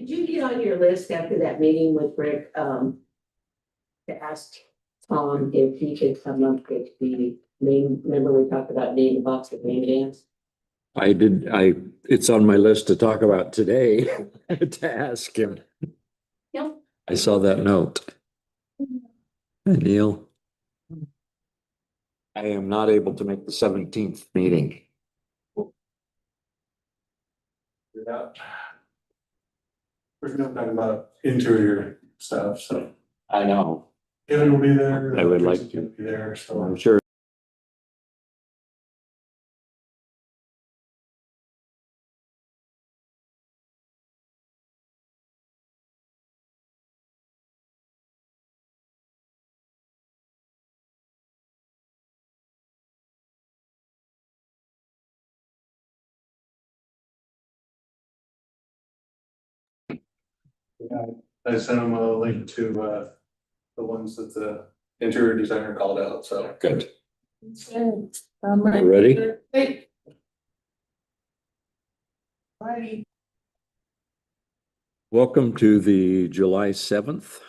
Did you get on your list after that meeting with Rick, to ask Tom if he could come up with the name, remember we talked about name box of name dance? I did, it's on my list to talk about today, to ask him. Yep. I saw that note. Hey, Neil. I am not able to make the 17th meeting. Yeah. We're gonna talk about interior stuff, so I know. Kevin will be there. I would like Tracy will be there, so. I'm sure. Yeah, I sent him a link to the ones that the interior designer called out, so. Good. I'm Ready? Hey. Ready. Welcome to the July 7th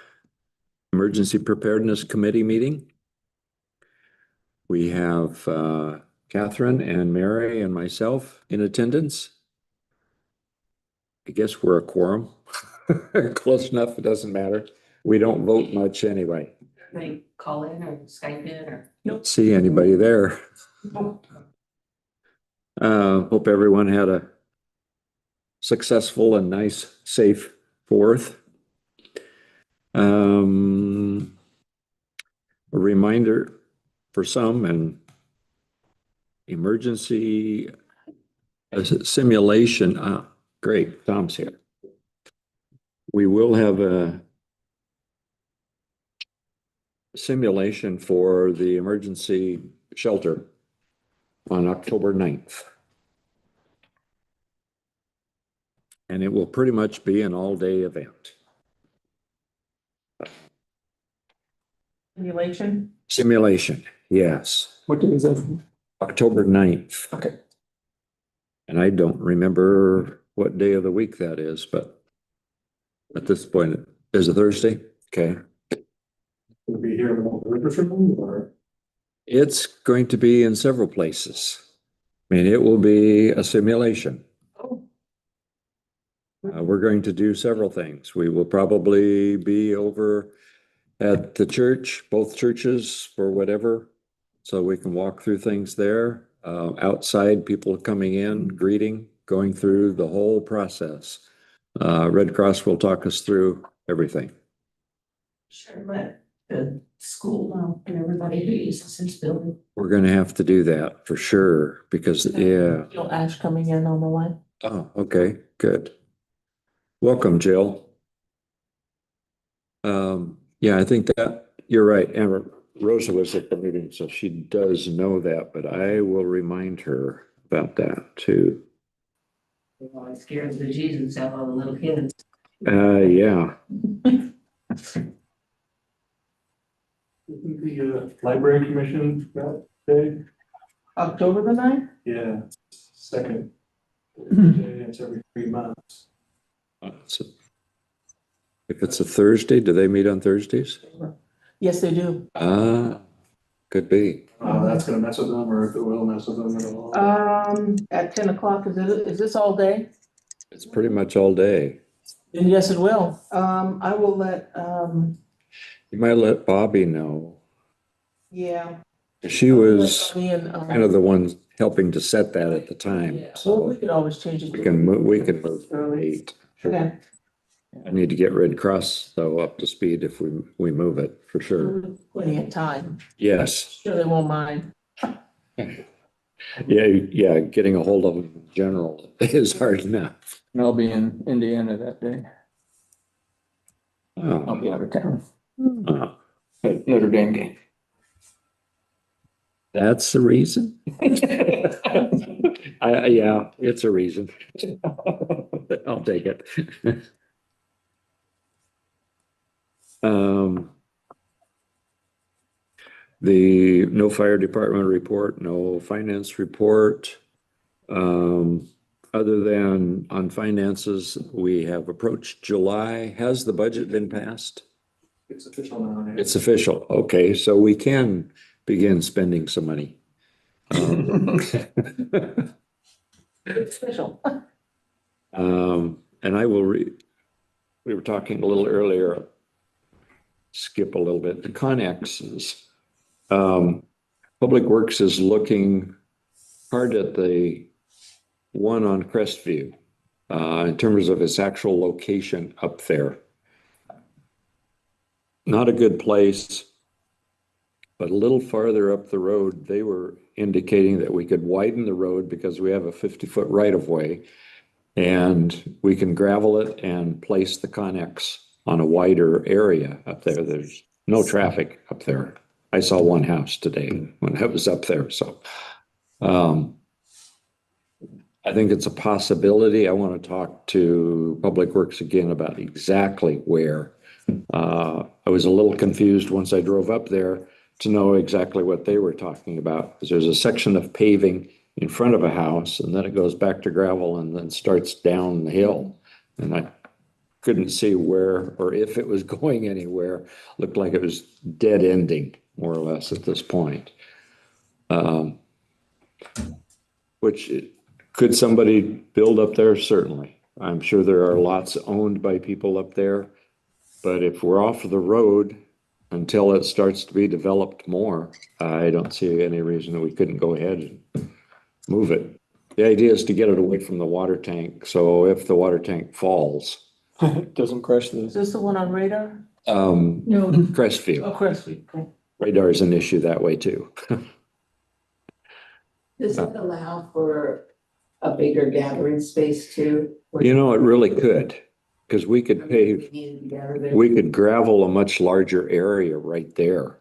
Emergency Preparedness Committee meeting. We have Catherine and Mary and myself in attendance. I guess we're a quorum. Close enough, it doesn't matter. We don't vote much anyway. They call in or Skype in or? Don't see anybody there. Hope everyone had a successful and nice, safe 4th. A reminder for some and emergency simulation. Great, Tom's here. We will have a simulation for the emergency shelter on October 9th. And it will pretty much be an all-day event. Simulation? Simulation, yes. What day is that? October 9th. Okay. And I don't remember what day of the week that is, but at this point, is it Thursday? Okay. Will be here in the river room or? It's going to be in several places. I mean, it will be a simulation. Oh. We're going to do several things. We will probably be over at the church, both churches for whatever, so we can walk through things there. Outside, people coming in, greeting, going through the whole process. Red Cross will talk us through everything. Sure, let the school know and everybody who uses this building. We're going to have to do that for sure because, yeah. Jill Ash coming in on the line. Oh, okay, good. Welcome, Jill. Yeah, I think that you're right. And Rosa was at the meeting, so she does know that, but I will remind her about that too. Well, it scares the Jesus out of all the little kids. Yeah. Isn't the library commission that day? October the 9th? Yeah, second. It's every 3 months. So if it's a Thursday, do they meet on Thursdays? Yes, they do. Could be. That's gonna mess with them, or if it will mess with them at all. At 10 o'clock, is this all day? It's pretty much all day. And yes, it will. I will let, You might let Bobby know. yeah. She was Me and, kind of the one helping to set that at the time. Well, So we could always change it. we can move Early. 8. Okay. I need to get Red Cross though up to speed if we move it for sure. Plenty of time. Yes. Sure they won't mind. Yeah, getting a hold of them in general is hard enough. And I'll be in Indiana that day. I'll Oh, be out of town oh, at Notre Dame game. that's the reason. Yeah, it's a reason. I'll take it. The no fire department report, no finance report. other than on finances, we have approached July. Has the budget been passed? It's official now. yeah. It's official. Okay, so we can begin spending some money. It's official. And I will we were talking a little earlier, skip a little bit, the Connexes. Public Works is looking hard at the one on Crestview, in terms of its actual location up there. Not a good place, but a little farther up the road, they were indicating that we could widen the road because we have a 50-foot right of way. And we can gravel it and place the Connex on a wider area up there. There's no traffic up there. I saw one house today when I was up there, so. I think it's a possibility. I want to talk to Public Works again about exactly where. I was a little confused once I drove up there to know exactly what they were talking about. Because there's a section of paving in front of a house, and then it goes back to gravel and then starts down the hill. And I couldn't see where or if it was going anywhere. Looked like it was dead ending, more or less, at this point. Which could somebody build up there? Certainly. I'm sure there are lots owned by people up there. But if we're off the road until it starts to be developed more, I don't see any reason that we couldn't go ahead and move it. The idea is to get it away from the water tank. So if the water tank falls, Doesn't crush Is the. this the one on radar? No. Crestview, Oh, Crestview, okay. radar is an issue that way too. Does it allow for a bigger gathering space too? You know, it really could, because we could pave, we could gravel a much larger area right there.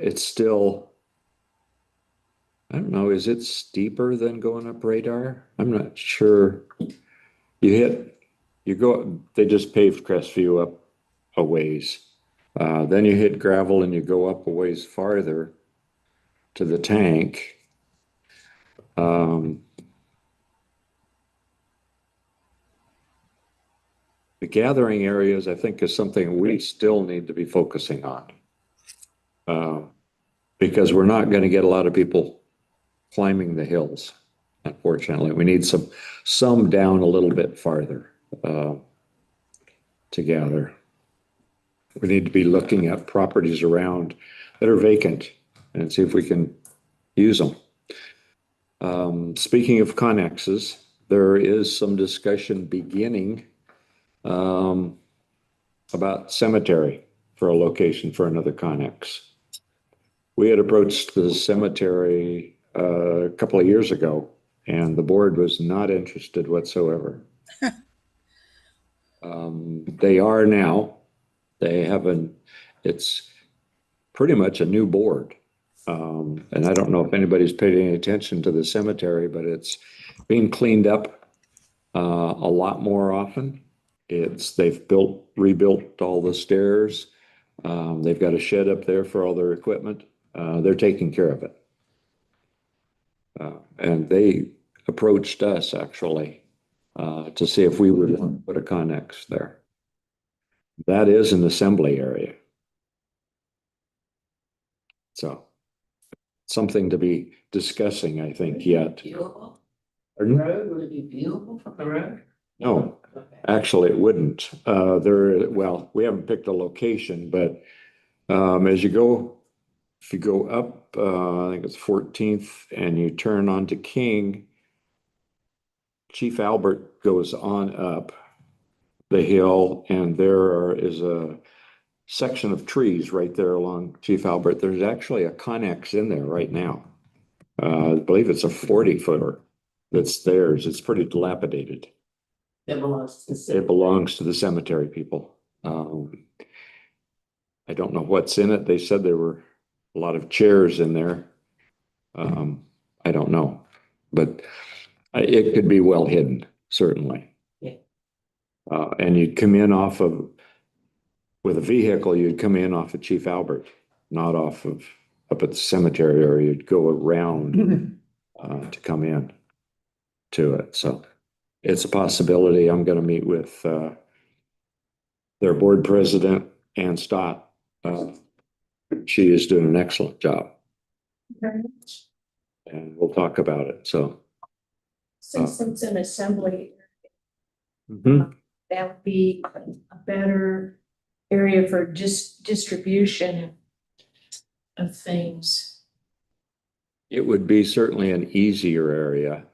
It's still, I don't know, is it steeper than going up radar? I'm not sure. You go, they just paved Crestview up a ways. Then you hit gravel and you go up a ways farther to the tank. The gathering areas, I think, is something we still need to be focusing on. Because we're not going to get a lot of people climbing the hills, unfortunately. We need some down a little bit farther to gather. We need to be looking at properties around that are vacant and see if we can use them. Speaking of connexes, there is some discussion beginning about cemetery for a location for another connex. We had approached the cemetery a couple of years ago, and the board was not interested whatsoever. They are now. They have it's pretty much a new board. And I don't know if anybody's paid any attention to the cemetery, but it's being cleaned up a lot more often. They've rebuilt all the stairs. They've got a shed up there for all their equipment. They're taking care of it. And they approached us actually to see if we would want to put a connex there. That is an assembly area. So something to be discussing, I think, yet. Viewable? Pardon? Road, would it be viewable from the road? No, Okay. actually it wouldn't. Well, we haven't picked a location, but if you go up, I think it's 14th and you turn onto King, Chief Albert goes on up the hill and there is a section of trees right there along Chief Albert. There's actually a connex in there right now. I believe it's a 40-footer that's theirs. It's pretty dilapidated. That belongs to. It belongs to the cemetery people. I don't know what's in it. They said there were a lot of chairs in there. I don't know, but it could be well hidden, certainly. Yeah. And you'd come in with a vehicle, you'd come in off of Chief Albert, not up at the cemetery, or you'd go around to come in. to it. So it's a possibility. I'm going to meet with their board president, Ann Stott. She is doing an excellent job, Very much. and we'll talk about it. So Since it's an assembly, mhm. that would be a better area for distribution of things. It would be certainly an easier area.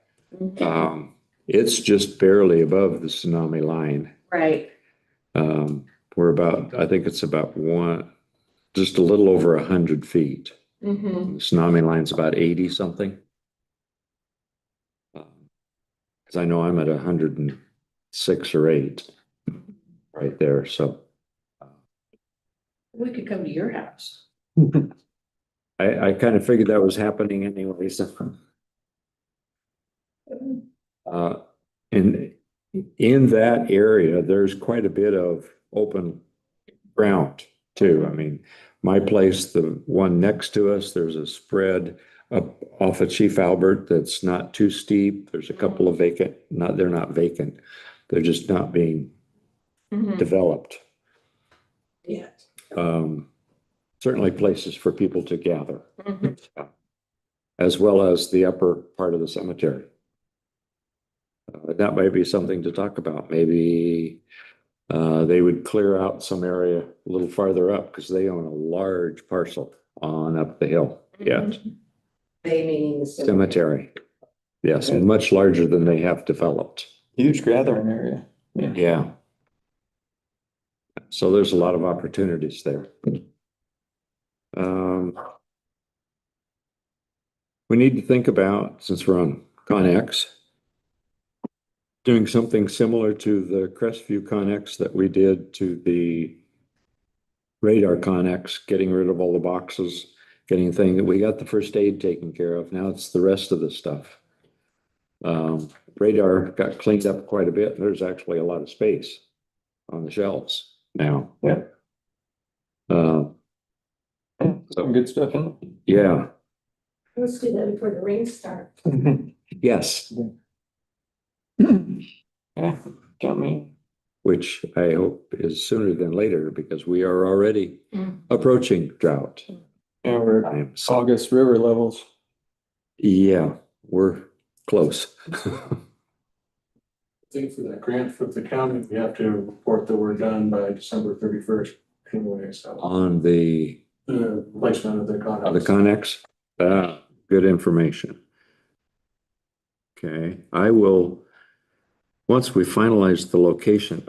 It's just barely above the tsunami line. Right. We're about, I think it's about just a little over 100 feet. Mm-hmm. The tsunami line's about 80 something. Because I know I'm at 106 or 8 right there. So We could come to your house. I kind of figured that was happening anyways. In that area, there's quite a bit of open ground too. I mean, my place, the one next to us, there's a spread up off of Chief Albert that's not too steep. There's a couple of vacant, they're not vacant. They're just not being Mhm. developed. Yeah. Certainly places for people to gather, Mhm. as well as the upper part of the cemetery. That might be something to talk about. Maybe they would clear out some area a little farther up because they own a large parcel on up the hill. Yeah, They meaning the cemetery. Yes, much larger than they have developed. Huge gathering area. Yeah. Yeah. So there's a lot of opportunities there. We need to think about, since we're on Connex, doing something similar to the Crestview Connex that we did to the radar Connex, getting rid of all the boxes, getting thing that we got the first aid taken care of. Now it's the rest of the stuff. Radar got cleaned up quite a bit. There's actually a lot of space on the shelves now. Yeah. Some good stuff in Yeah. Let's do that before the rain starts. it. Yes. Yeah, tell me. Which I hope is sooner than later because we are already approaching drought. Yeah, we're at times. August river levels. Yeah, we're close. I think for that grant for the county, we have to report that we're done by December 31st anyway, so. On the Placement of the Connex, good information. Okay, I will, once we finalize the location,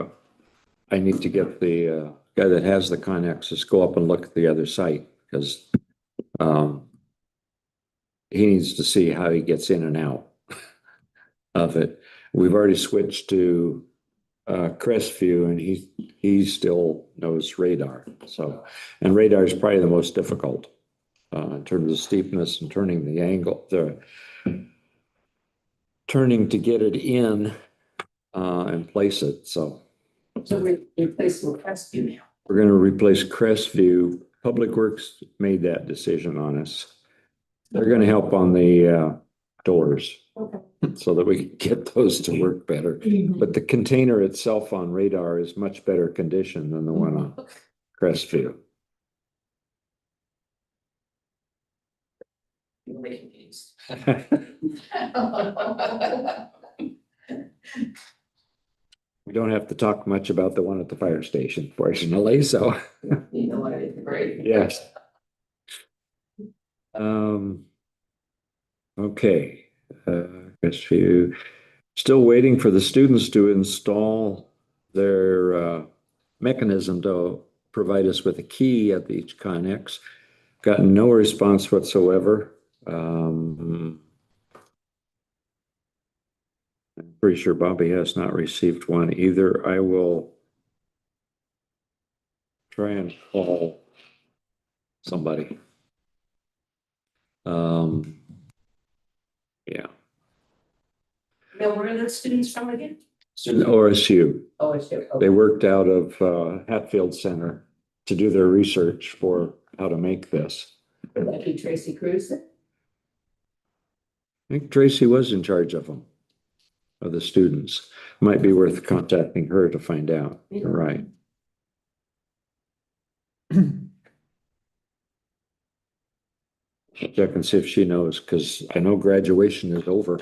I need to get the guy that has the Connexes go up and look at the other site because he needs to see how he gets in and out of it. We've already switched to Crestview and he still knows radar. So, and radar is probably the most difficult in terms of steepness and turning the angle, turning to get it in and place it. So we're replacing Crestview now. we're going to replace Crestview. Public Works made that decision on us. They're going to help on the doors so that we can get those to work better. But the container itself on radar is much better condition than the one on Crestview. You're making things. We don't have to talk much about the one at the fire station, fortunately, so. You know what, great. Yes. Okay, Crestview. Still waiting for the students to install their mechanism to provide us with a key at each Connex. Gotten no response whatsoever. I'm pretty sure Bobby has not received one either. I will try and call somebody. Yeah. Now, where are those students from again? Student OSU. Oh, it's okay. They worked out of Hatfield Center to do their research for how to make this. Would that be Tracy Cruz? I think Tracy was in charge of them. of the students. Might be worth contacting her to find out. Yeah. Right. Check and see if she knows, because I know graduation is over.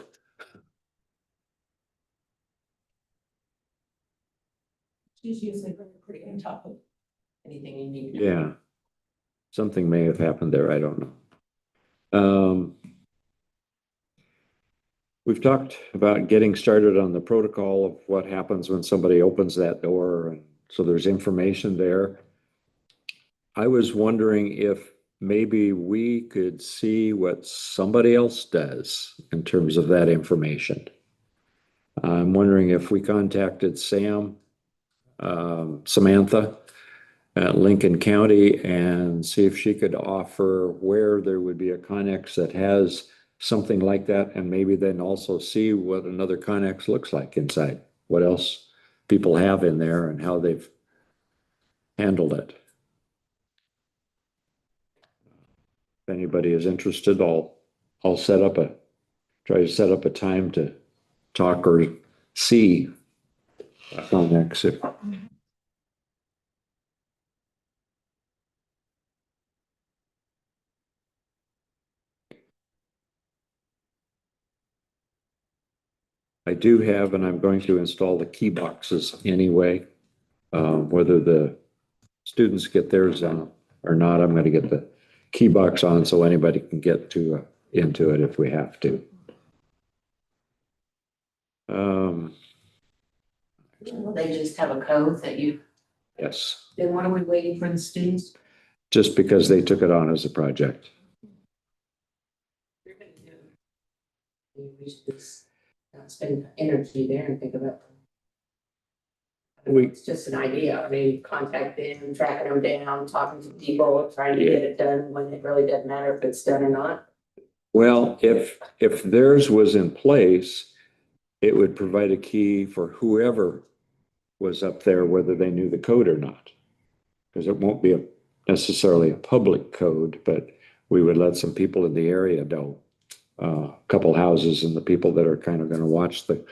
She's usually pretty on top of anything you need. Yeah. Something may have happened there. I don't know. We've talked about getting started on the protocol of what happens when somebody opens that door, and so there's information there. I was wondering if maybe we could see what somebody else does in terms of that information. I'm wondering if we contacted Samantha at Lincoln County and see if she could offer where there would be a Connex that has something like that, and maybe then also see what another Connex looks like inside, what else people have in there and how they've handled it. If anybody is interested, I'll try to set up a time to talk or see a Connex. I do have, and I'm going to install the key boxes anyway. Whether the students get theirs on or not, I'm going to get the key box on so anybody can get into it if we have to. Will they just have a code that you, Yes, then what are we waiting for the students? just because they took it on as a project. You're gonna do. Maybe we should just spend energy there and think about. It's just an idea. I mean, contact them, tracking them down, talking to people, trying to get it done when it really doesn't matter if it's done or not. Well, if theirs was in place, it would provide a key for whoever was up there, whether they knew the code or not. Because it won't be necessarily a public code, but we would let some people in the area know. A couple houses and the people that are kind of going to watch the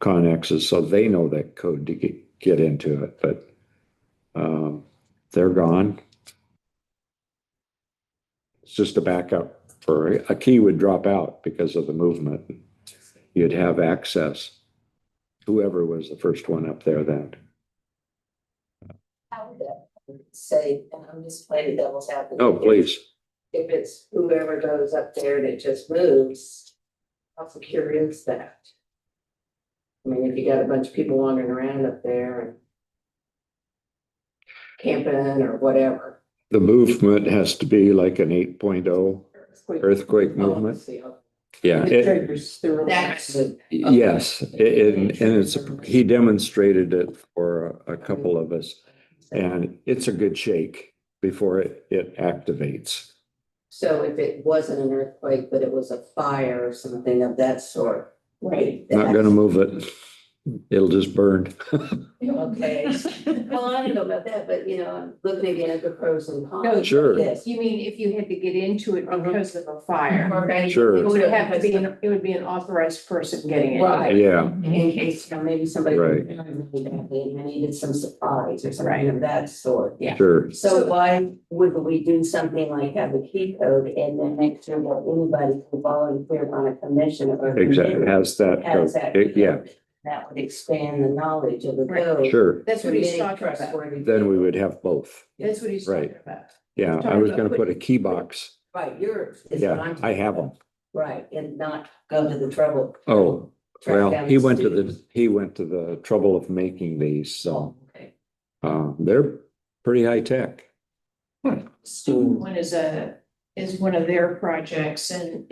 Connexes, so they know that code to get into it. But they're gone. It's just a backup for a key would drop out because of the movement. You'd have access. Whoever was the first one up there then. How would that say, and I'm just playing devil's advocate. Oh, please. If it's whoever goes up there and it just moves, how secure is that? I mean, if you got a bunch of people wandering around up there and camping or whatever. The movement has to be like an 8.0 earthquake movement. Yeah. That's the. Yes, he demonstrated it for a couple of us, and it's a good shake before it activates. So if it wasn't an earthquake, but it was a fire or something of that sort, right? Not gonna move it. It'll just burn. Okay, well, I don't know about that, but I'm looking again at the pros and No, cons. Sure. Yes. You mean if you had to get into it because of a fire? Okay. Sure. It would have to be, it would be an authorized person getting it. Right. Yeah, In case, maybe somebody. Right. Really badly and needed some supplies or something of that sort. Yeah. sure. So why would we do something like have a key code and then make sure that anybody can volunteer on a commission or. Exactly, committee has that. has that Yeah, code? That would expand the knowledge of the Right. code. sure. That's what he's talking about. Trustworthy Then we people. would have both. That's what he's Right. talking about. Yeah, I was gonna put a key box. Right, yours. is what Yeah, I'm I have talking them. about. Right, and not go to the trouble. Oh, track well, down he went to students. the trouble of making these, so, Okay. they're pretty high tech. Student one is one of their projects and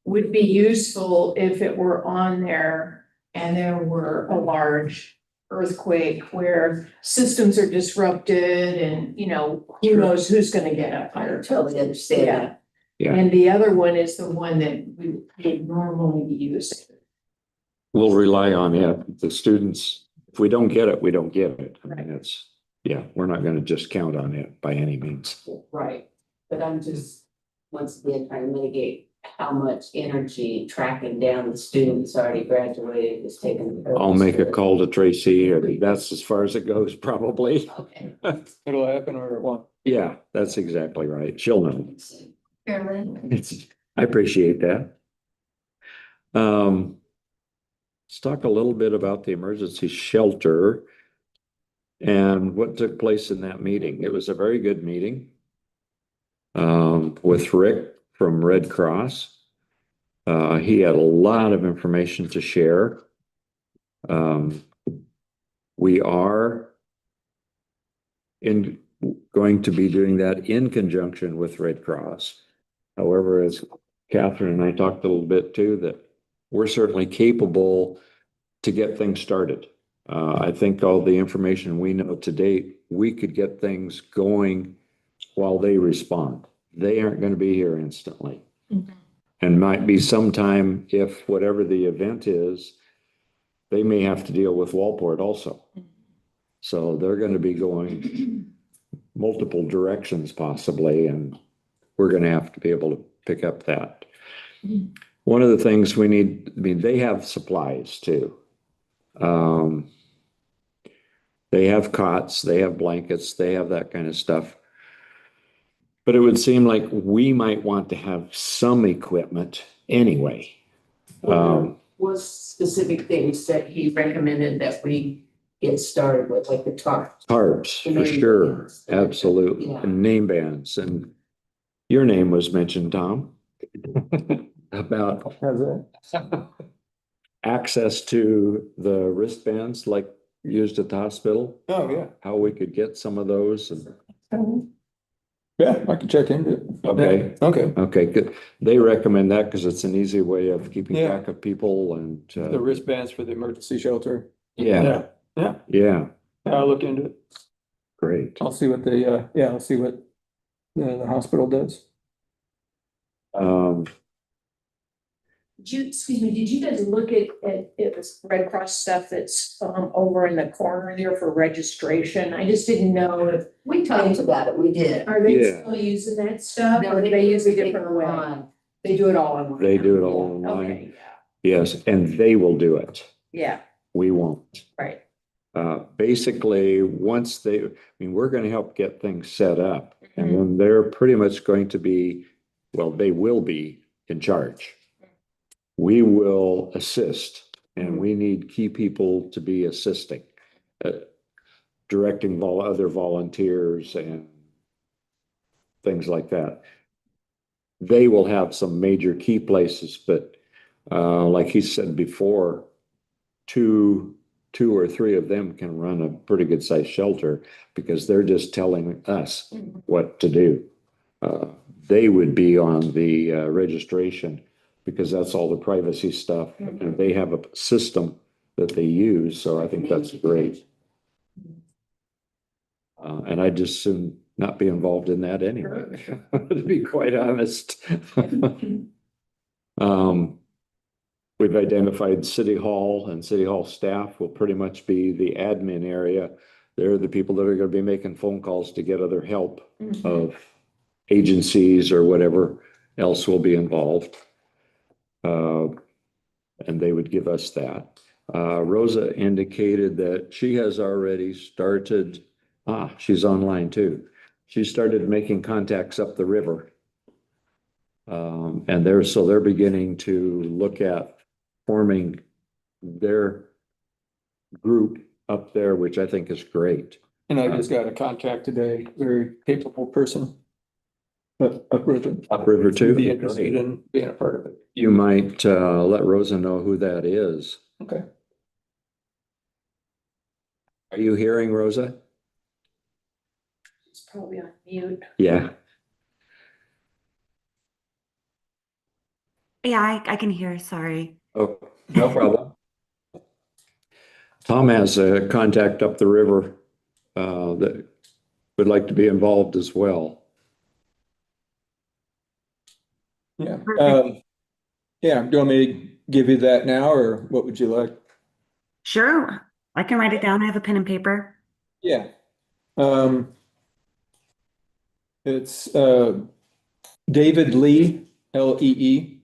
would be useful if it were on there and there were a large earthquake where systems are disrupted and, who Sure. knows who's gonna get up I there. totally understand Yeah. that. Yeah. And the other one is the one that we would normally be using. We'll rely on it. The students, if we don't get it, we don't get it. I mean, we're not gonna just count on it by any means. Right, but I'm just, once again, trying to mitigate how much energy tracking down the students already graduated is taking. I'll make a call to Tracy, or that's as far as it goes, probably. Okay. It'll happen or it won't. Yeah, that's exactly right. She'll know. Carolyn, I appreciate that. Let's talk a little bit about the emergency shelter and what took place in that meeting. It was a very good meeting with Rick from Red Cross. He had a lot of information to share. We are going to be doing that in conjunction with Red Cross. However, as Catherine and I talked a little bit too, that we're certainly capable to get things started. I think all the information we know to date, we could get things going while they respond. They aren't going to be here instantly. Mhm. And might be sometime, if whatever the event is, they may have to deal with Walport also. So they're going to be going multiple directions possibly, and we're going to have to be able to pick up that. One of the things we need, I mean, they have supplies too. They have cots, they have blankets, they have that kind of stuff. But it would seem like we might want to have some equipment anyway. Was specific things that he recommended that we get started with, like the tarp. Tarps, for Name sure, bands. absolutely, Yeah. and name bands, and your name was mentioned, Tom, about How's that? access to the wristbands like used at the hospital, Oh, yeah. how we could get some of those. And Yeah, I can check into it. Okay. Yeah, okay. okay, good. They recommend that because it's an easy way of keeping Yeah. track of people and The wristbands for the emergency shelter. yeah, Yeah, yeah, I'll look into it. great. I'll see what I'll see what the hospital does. excuse me, did you guys look at it was Red Cross stuff that's over in the corner there for registration? I just didn't know if, We talked about it, we did. are they Yeah. still using that stuff No, or do they use a different take way? on. They do it all online. They do it all online. Okay, Yes, and they will do it. yeah, We won't. right. Basically, once they, I mean, we're going to help get things set up, and then they're pretty much going to be, well, they will be in charge. We will assist, and we need key people to be assisting, directing other volunteers and things like that. They will have some major key places, but like he said before, two or three of them can run a pretty good sized shelter because they're just telling us what to do. They would be on the registration because that's all the privacy stuff. And they have a system that they use. So I think that's great. And I just soon not be involved in that anyway, to be quite honest. We've identified City Hall, and City Hall staff will pretty much be the admin area. They're the people that are going to be making phone calls to get other help of agencies or whatever else will be involved. And they would give us that. Rosa indicated that she has already started, she's online too. She started making contacts up the river. And they're beginning to look at forming their group up there, which I think is great. And I just got a contact today, very capable person. But upriver. Upriver too? Be interested in being a part of it. You might let Rosa know who that is. Okay. Are you hearing, Rosa? It's probably on mute. Yeah. Yeah, I can hear, sorry. Oh, no problem. Tom has a contact up the river that would like to be involved as well. Yeah. Perfect. Yeah, do you want me to give you that now or what would you like? Sure, I can write it down. I have a pen and paper. Yeah. It's David Lee, Lee,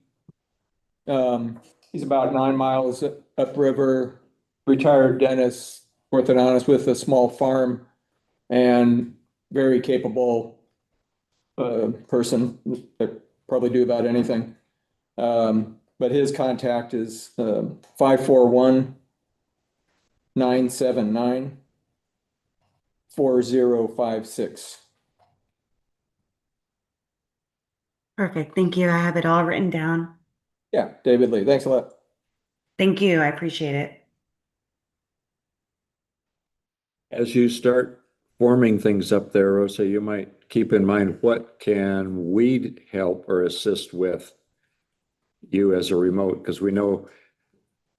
He's about 9 miles upriver, retired dentist, orthodontist with a small farm and very capable person that probably do about anything. But his contact is 541-979-4056. Perfect. Thank you. I have it all written down. Yeah, David Lee, thanks a lot. Thank you. I appreciate it. As you start forming things up there, Rosa, you might keep in mind, what can we help or assist with you as a remote? Because we know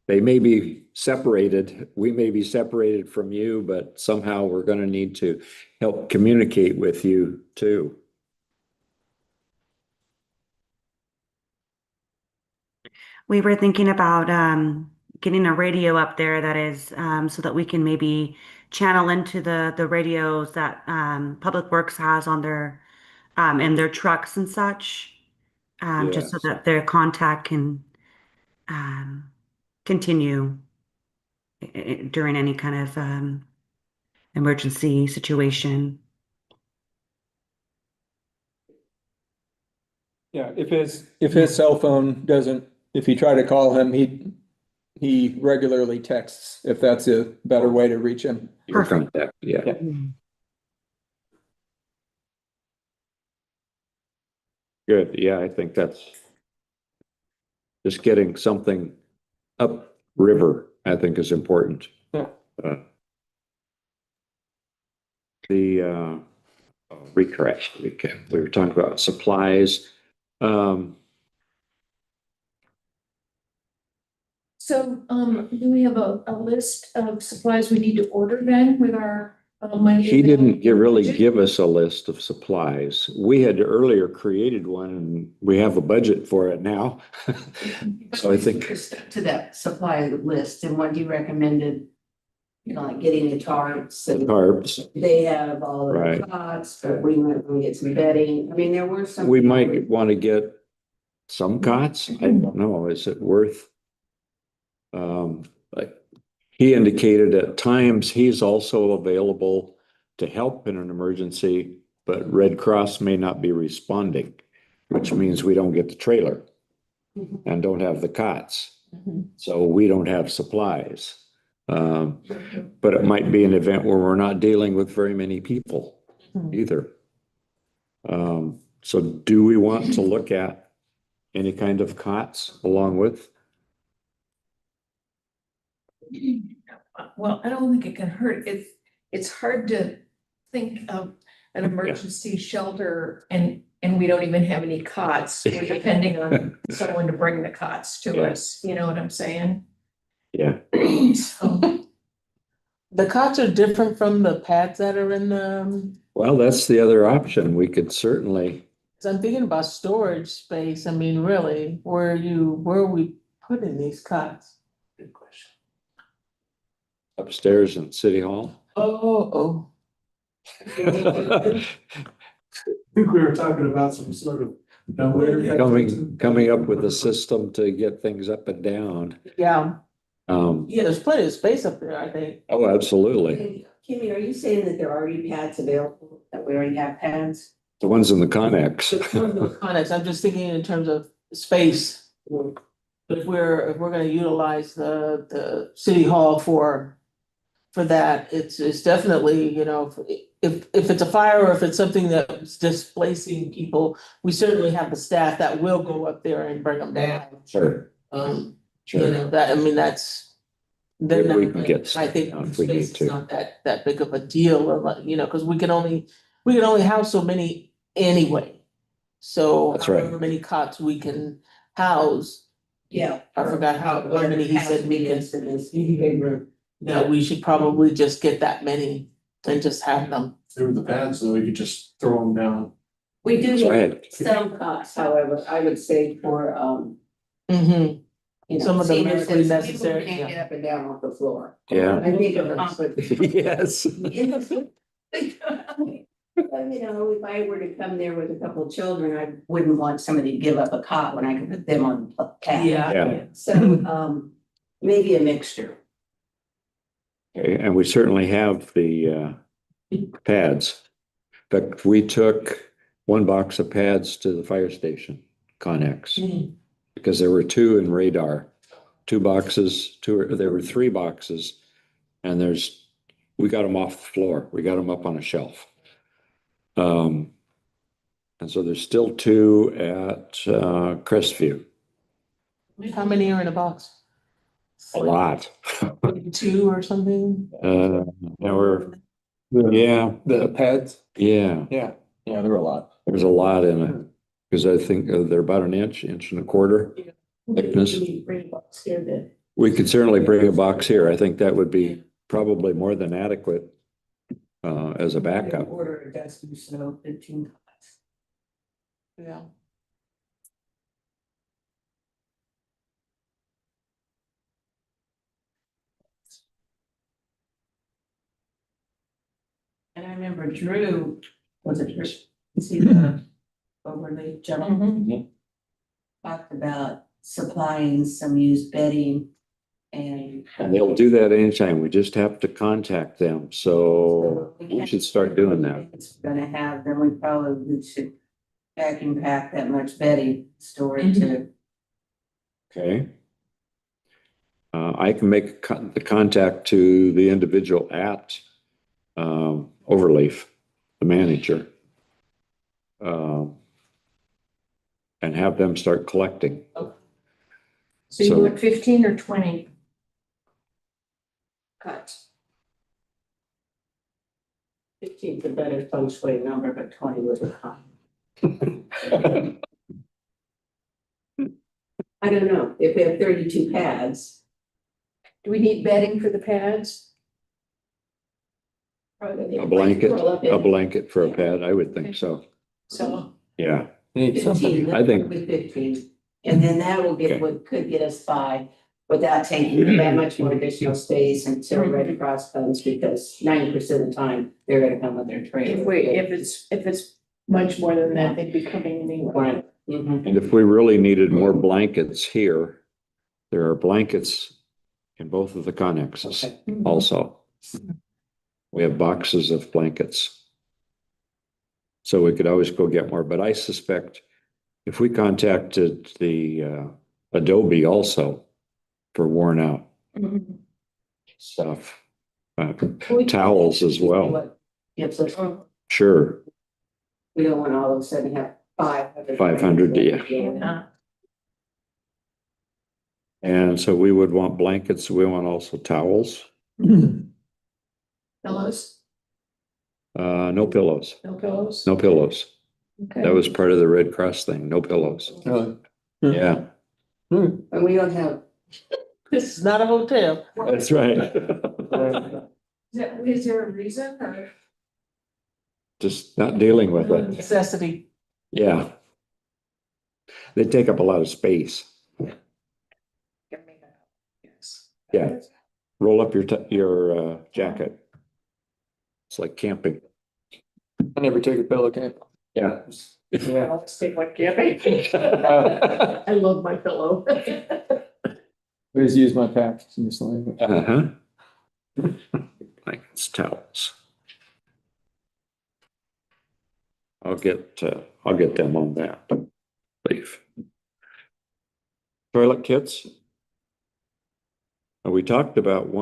they may be separated, we may be separated from you, but somehow we're going to need to help communicate with you too. We were thinking about getting a radio up there that is so that we can maybe channel into the radios that Public Works has on their in their trucks and such, just so Yes. that their contact can continue during any kind of emergency situation. Yeah, if his cell phone doesn't, if you try to call him, he regularly texts, if that's a better way to reach him. Your Perfect. contact, yeah. Yeah. Good. Yeah, I think that's just getting something up river, I think is important. Yeah. The recorrect, we were talking about supplies. So, do we have a list of supplies we need to order then with our money? He didn't really budget? give us a list of supplies. We had earlier created one and we have a budget for it now. So I think, To that supply list, and what you recommended, you know, like getting the tarps and carbs, they have all of the Right. cots, but we might want to get some bedding. I mean, there were some. we might want to get some cots. I don't know, is it worth? Like he indicated at times he's also available to help in an emergency, but Red Cross may not be responding, which means we don't get the trailer Mhm. and don't have the cots. Mhm. So we don't have supplies. But it might be an event where we're not dealing with very many people either. So do we want to look at any kind of cots along with? Well, I don't think it can hurt. It's hard to think of an emergency shelter and we don't even have any cots. We're depending on someone to bring the cots to Yeah. us. You know what I'm saying? Yeah, So, The cots are different from the pads that are in the, well, that's the other option. We could certainly, 'cause I'm thinking about storage space. I mean, really, where are we putting these cots? Good question. upstairs in City Hall. Oh. I think we were talking about some sort of nowhere. Coming up with a system to get things up and down. Yeah, Um, yeah, there's plenty of space up there, I think. oh, absolutely. Hey, Kimmy, are you saying that there are already pads available, that we already have pads? The ones in the Connex. Honest, I'm just thinking in terms of space. If we're gonna utilize the city hall for that, it's definitely, you know, if it's a fire or if it's something that's displacing people, we certainly have the staff that will go up there and bring them down. Sure, You sure. know, that, I mean, that's. Maybe we not- can get I stuff think down if we need space to. is not that big of a deal, or like, you know, cause we can only house so many anyway. So That's right. however many cots we can house, Yeah. I forgot how many he said we can. In this big room. That we should probably just get that many and just have them. There were the pads, so we could just throw them down. We do Go have ahead. some cots, however, I would say for, Mm-hmm. you know. Some of the seniors, medically there's people necessary, Can't yeah. get up and down off the floor. Yeah. I think of the comfort. Yes. In the. Well, you know, if I were to come there with a couple of children, I wouldn't want somebody to give up a cot when I could put them on a pad. Yeah. So, maybe a mixture. Okay, and we certainly have the pads. In fact, we took one box of pads to the fire station, Connex, because there were two in radar. There were three boxes, and we got them off the floor. We got them up on a shelf. And so there's still two at Crestview. How many are in a box? A lot. Two or something? Yeah, The pads? yeah. Yeah, there were a lot. There's a lot in it, because I think they're about an inch and a quarter thickness. We could certainly bring a box here. I think that would be probably more than adequate as a backup. Order a dozen, so 15 cots. Yeah. And I remember Drew, was it Drew? See the overlay gentleman? Talked about supplying some used bedding and. And they'll do that anytime. We just have to contact them. So we should start doing that. It's gonna have, then we probably should vacuum pack that much bedding, store it to. Okay. I can make the contact to the individual at Overleaf, the manager. And have them start collecting. So you want 15 or 20? Cuts. 15's a better feng shui number, but 20 was a high. I don't know, if we have 32 pads. Do we need bedding for the pads? Probably A blanket, roll up in. a blanket for a pad, I would think so. So, Yeah, Need somebody. 15, I think- with 15, and then that will Okay. get what could get us by without taking that much more additional space until Red Cross comes, because 90% of the time, they're gonna come with their trailer. if it's much more than that, they'd be coming anyway. Right. Mhm. and if we really needed more blankets here, there are blankets in both of the connexes Okay. also. We have boxes of blankets. So we could always go get more, but I suspect if we contacted the Adobe also for worn out Mhm. stuff, towels as well. Yep, so Sure. we don't want all of a sudden have 500. 500, yeah. Yeah. And so we would want blankets. We want also towels. Pillows? No pillows, No pillows? no pillows. Okay. That was part of the Red Cross thing, no pillows. Really? Yeah, And we don't have. This is not a hotel. that's right. Is there a reason or? Just not dealing with it. Necessity. Yeah. They take up a lot of space. Yes. Yeah. Roll up your jacket. It's like camping. I never took a pillow camp. Yeah. I'll take my camping. I love my pillow. I just use my packs and just like. Uh-huh. Blankets, towels. I'll get them on that. Leave. Toilet kits. We talked about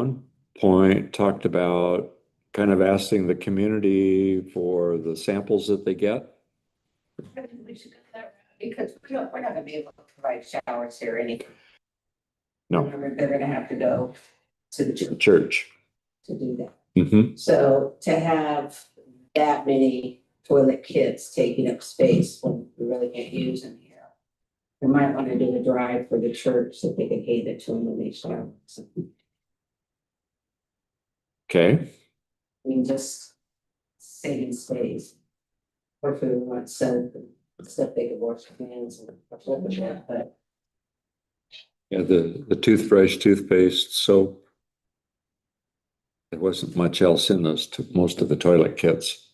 kind of asking the community for the samples that they get. I think we should do that, because we're not gonna be able to provide showers here anyway. No. Remember, they're gonna have to go to the church Church. to do that. Mm-hmm. So to have that many toilet kits taking up space when we really can't use them here. We might wanna do a drive for the church so they can hand it to them when they shower. Okay. I mean, just saving space. Or if we want soap and stuff, they could wash their hands and stuff like that, but. Yeah, the toothbrush, toothpaste, soap. There wasn't much else in most of the toilet kits.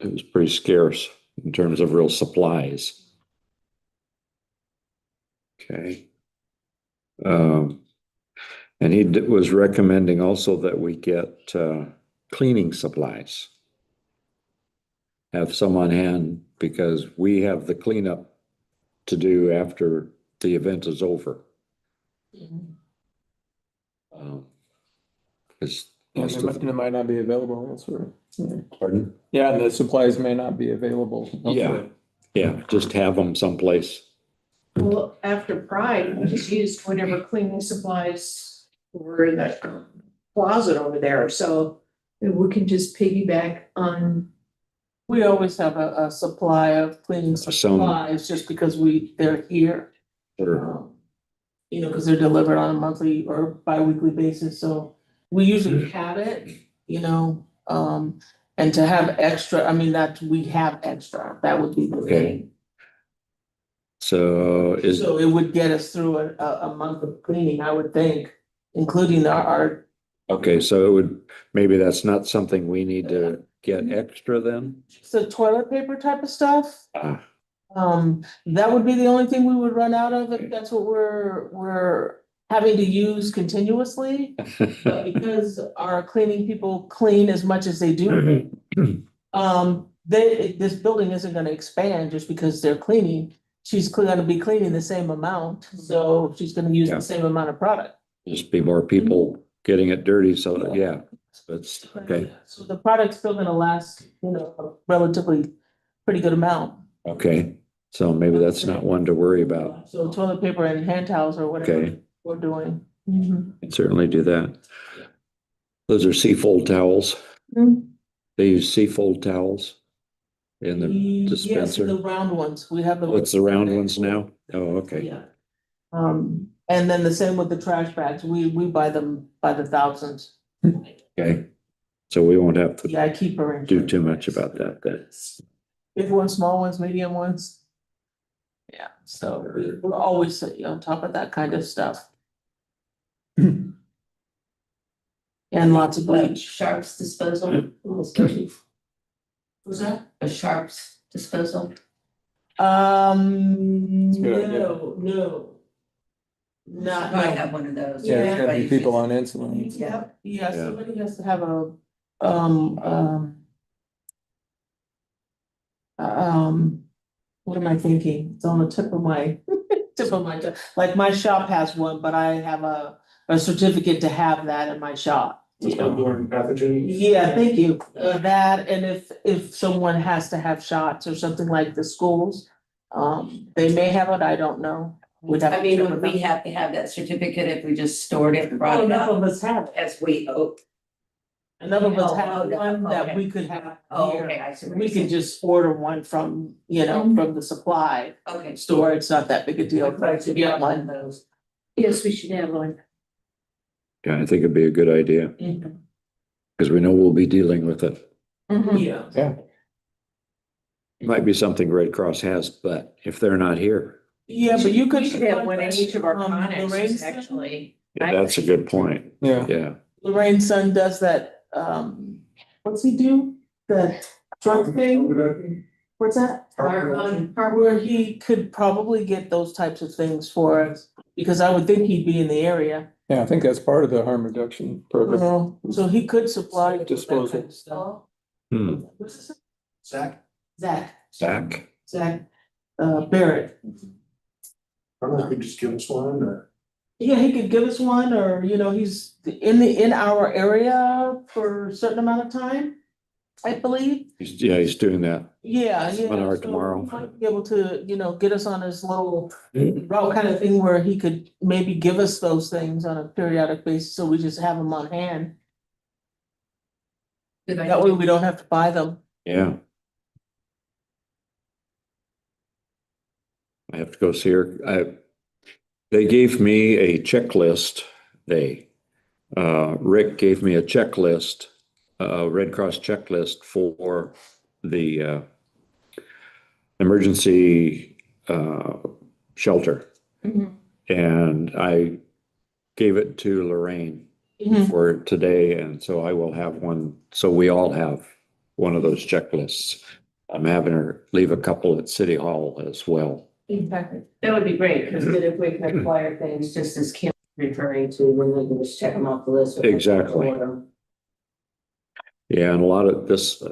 it was pretty scarce in terms of real supplies. Okay. And he was recommending also that we get cleaning supplies. Have some on hand because we have the cleanup to do after the event is over. Because And most of, they might not be available elsewhere. pardon? Yeah, and the supplies may not be available. elsewhere. Yeah, just have them someplace. Well, after Pride, we just used whatever cleaning supplies were in that closet over there, so we can just piggyback on. We always have a supply of cleaning supplies just because they're here. Or, You know, because they're delivered on a monthly or bi-weekly basis, so we usually have it, you know, and to have extra, I mean, that we have extra, that would be the Okay. thing. so is, So it would get us through a month of cleaning, I would think, including our, okay, so it would, maybe that's not something we need to get extra then? the toilet paper type of stuff. Ah, That would be the only thing we would run out of if that's what we're having to use continuously. But because our cleaning people clean as much as they do, this building isn't gonna expand just because they're cleaning. She's gonna be cleaning the same amount, so she's gonna use Yeah. the same amount of product. Just be more people getting it dirty, so yeah, that's, okay, So the product's still gonna last, you know, a relatively pretty good amount. okay. So maybe that's not one to worry about. So toilet paper and hand towels or whatever Okay. we're doing. Can certainly do that. Those are Seafold towels. Mhm. They use Seafold towels in the Yes, dispenser. the round ones, we have the. Oh, it's the round ones now? Oh, okay. Yeah. And then the same with the trash bags, we buy them by the thousands. Okay. So we won't have to Yeah, I keep her in. do too much about that then. Big ones, small ones, medium ones. Yeah, so we're always on top of that kind of stuff. And lots of bleach. Sharps disposal. Was that? A sharps disposal. good idea. No. Not, Might no. have one of those. Yeah, there's gotta be Everybody people uses- on insulin. Yeah. Yeah, Yeah. somebody has to have a, what am I thinking? It's on the tip of my, tongue. Like my shop has one, but I have a certificate to have that in my shop. It's bloodborne pathogen. Yeah, thank you. That, and if someone has to have shots or something like the schools, they may have it, I don't know. We'd have I to mean, check would with we them. have to have that certificate if we just stored it and brought Well, it enough out of us have it. as we, Enough of us Oh, have oh, one that okay. we could have oh, here. okay, I see. what We you're could saying. just order one from, you know, from the supply Okay. store. It's not that big a deal. I'd like to get one of those. Yes, we should have one. Yeah, I think it'd be a good idea because we know we'll be dealing with it. Yeah. Yeah. Might be something Red Cross has, but if they're not here, Yeah, but you could. We should have one in each of our Lorraine's connexes, son- actually. yeah, that's a good point. Yeah. Yeah. Lorraine's son does that, what's he do? The drug thing? What's that? Where he could probably get those types of things for us, because I would think he'd be in the area. Yeah, I think that's part of the harm reduction program. So he could supply. that Disposal. kind of stuff. Hmm. What's his name? Zach? Zach. Zach, Barrett. I don't know, could just give us one or. Yeah, he could give us one, or, you know, he's in our area for a certain amount of time, I believe. he's doing that. Yeah. Seminar So tomorrow. he might be able to, you know, get us on his little route kind of thing where he could maybe give us those things on a periodic basis, so we just have them on hand. Good That way idea. we don't have to buy them. Yeah. I have to go see her. They gave me a checklist. Rick gave me a checklist, Red Cross checklist for the emergency shelter. And I gave it to Lorraine for today, and so I will have one, so we all have one of those checklists. I'm having her leave a couple at City Hall as well. Exactly. That would be great, because then if we can acquire things, just as Kim was referring to, when we can just check them off the list. Exactly. Yeah, and a lot of this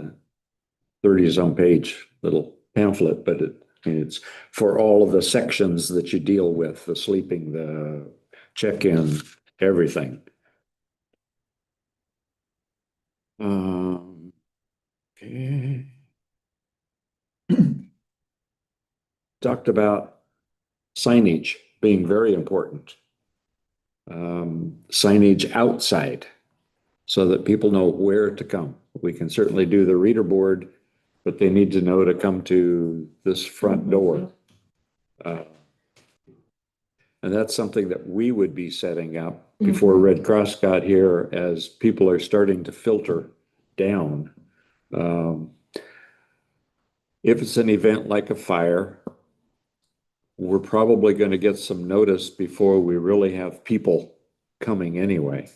30-some page little pamphlet, but I mean, it's for all of the sections that you deal with, the sleeping, the check-in, everything. Okay. Talked about signage being very important. Signage outside so that people know where to come. We can certainly do the reader board, but they need to know to come to this front door. And that's something that we would be setting up before Red Cross got here, as people are starting to filter down. If it's an event like a fire, we're probably going to get some notice before we really have people coming anyway.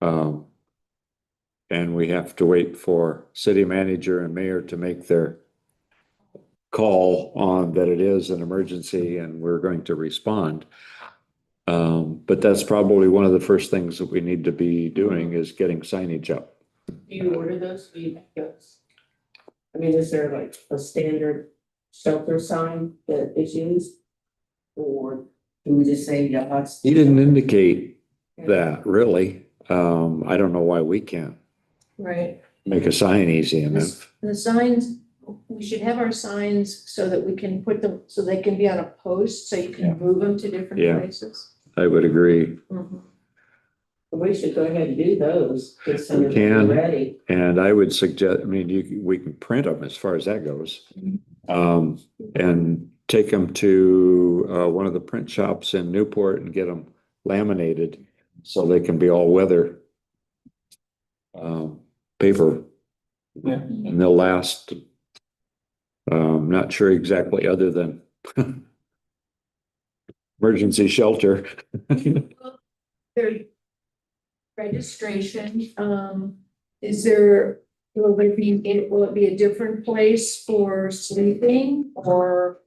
And we have to wait for city manager and mayor to make their call on that it is an emergency and we're going to respond. But that's probably one of the first things that we need to be doing is getting signage up. Do you order those? Do you make those? I mean, is there like a standard shelter sign that is used? Or do we just say, yeah, that's? He didn't indicate that really. I don't know why we can't Right. make a sign easy enough. The signs, we should have our signs so that we can put them, so they can be on a post, so you can move them to different Yeah. places. I would agree. We should go ahead and do those as soon as We we're can. ready. And I would suggest, I mean, we can print them as far as that goes. And take them to one of the print shops in Newport and get them laminated so they can be all weather paper. Yeah. And they'll last, not sure exactly, other than emergency shelter. Their registration, is there, will it be a different place for sleeping or?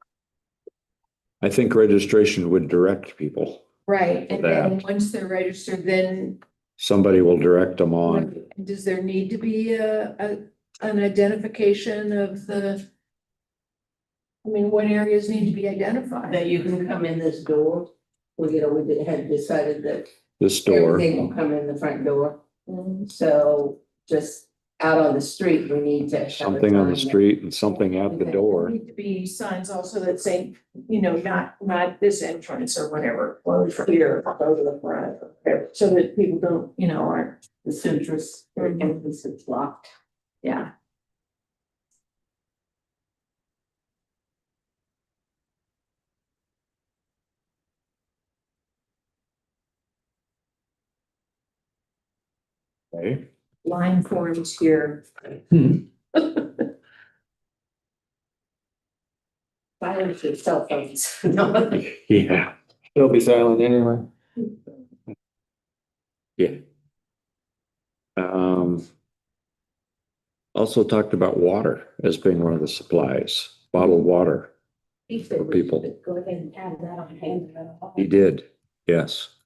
I think registration would direct people. Right, and then That. once they're registered, then Somebody will direct them on. does there need to be an identification of the? I mean, what areas need to be identified? That you can come in this door. We had decided that This door, everything will come in the front door. Mhm. So just out on the street, we need to. have a something on the sign that- street and something at the Okay. door. Need to be signs also that say, not this entrance or whatever, close here, go to the front, or whatever, so that people don't, aren't, The citrus, entrance is locked. yeah. Okay. Line forms here. Silence your cell phones. No. Yeah. They'll be silent anyway. Yeah. Also talked about water as being one of the supplies, bottled water. He said we people. should go ahead and have that on hand. He did, yes.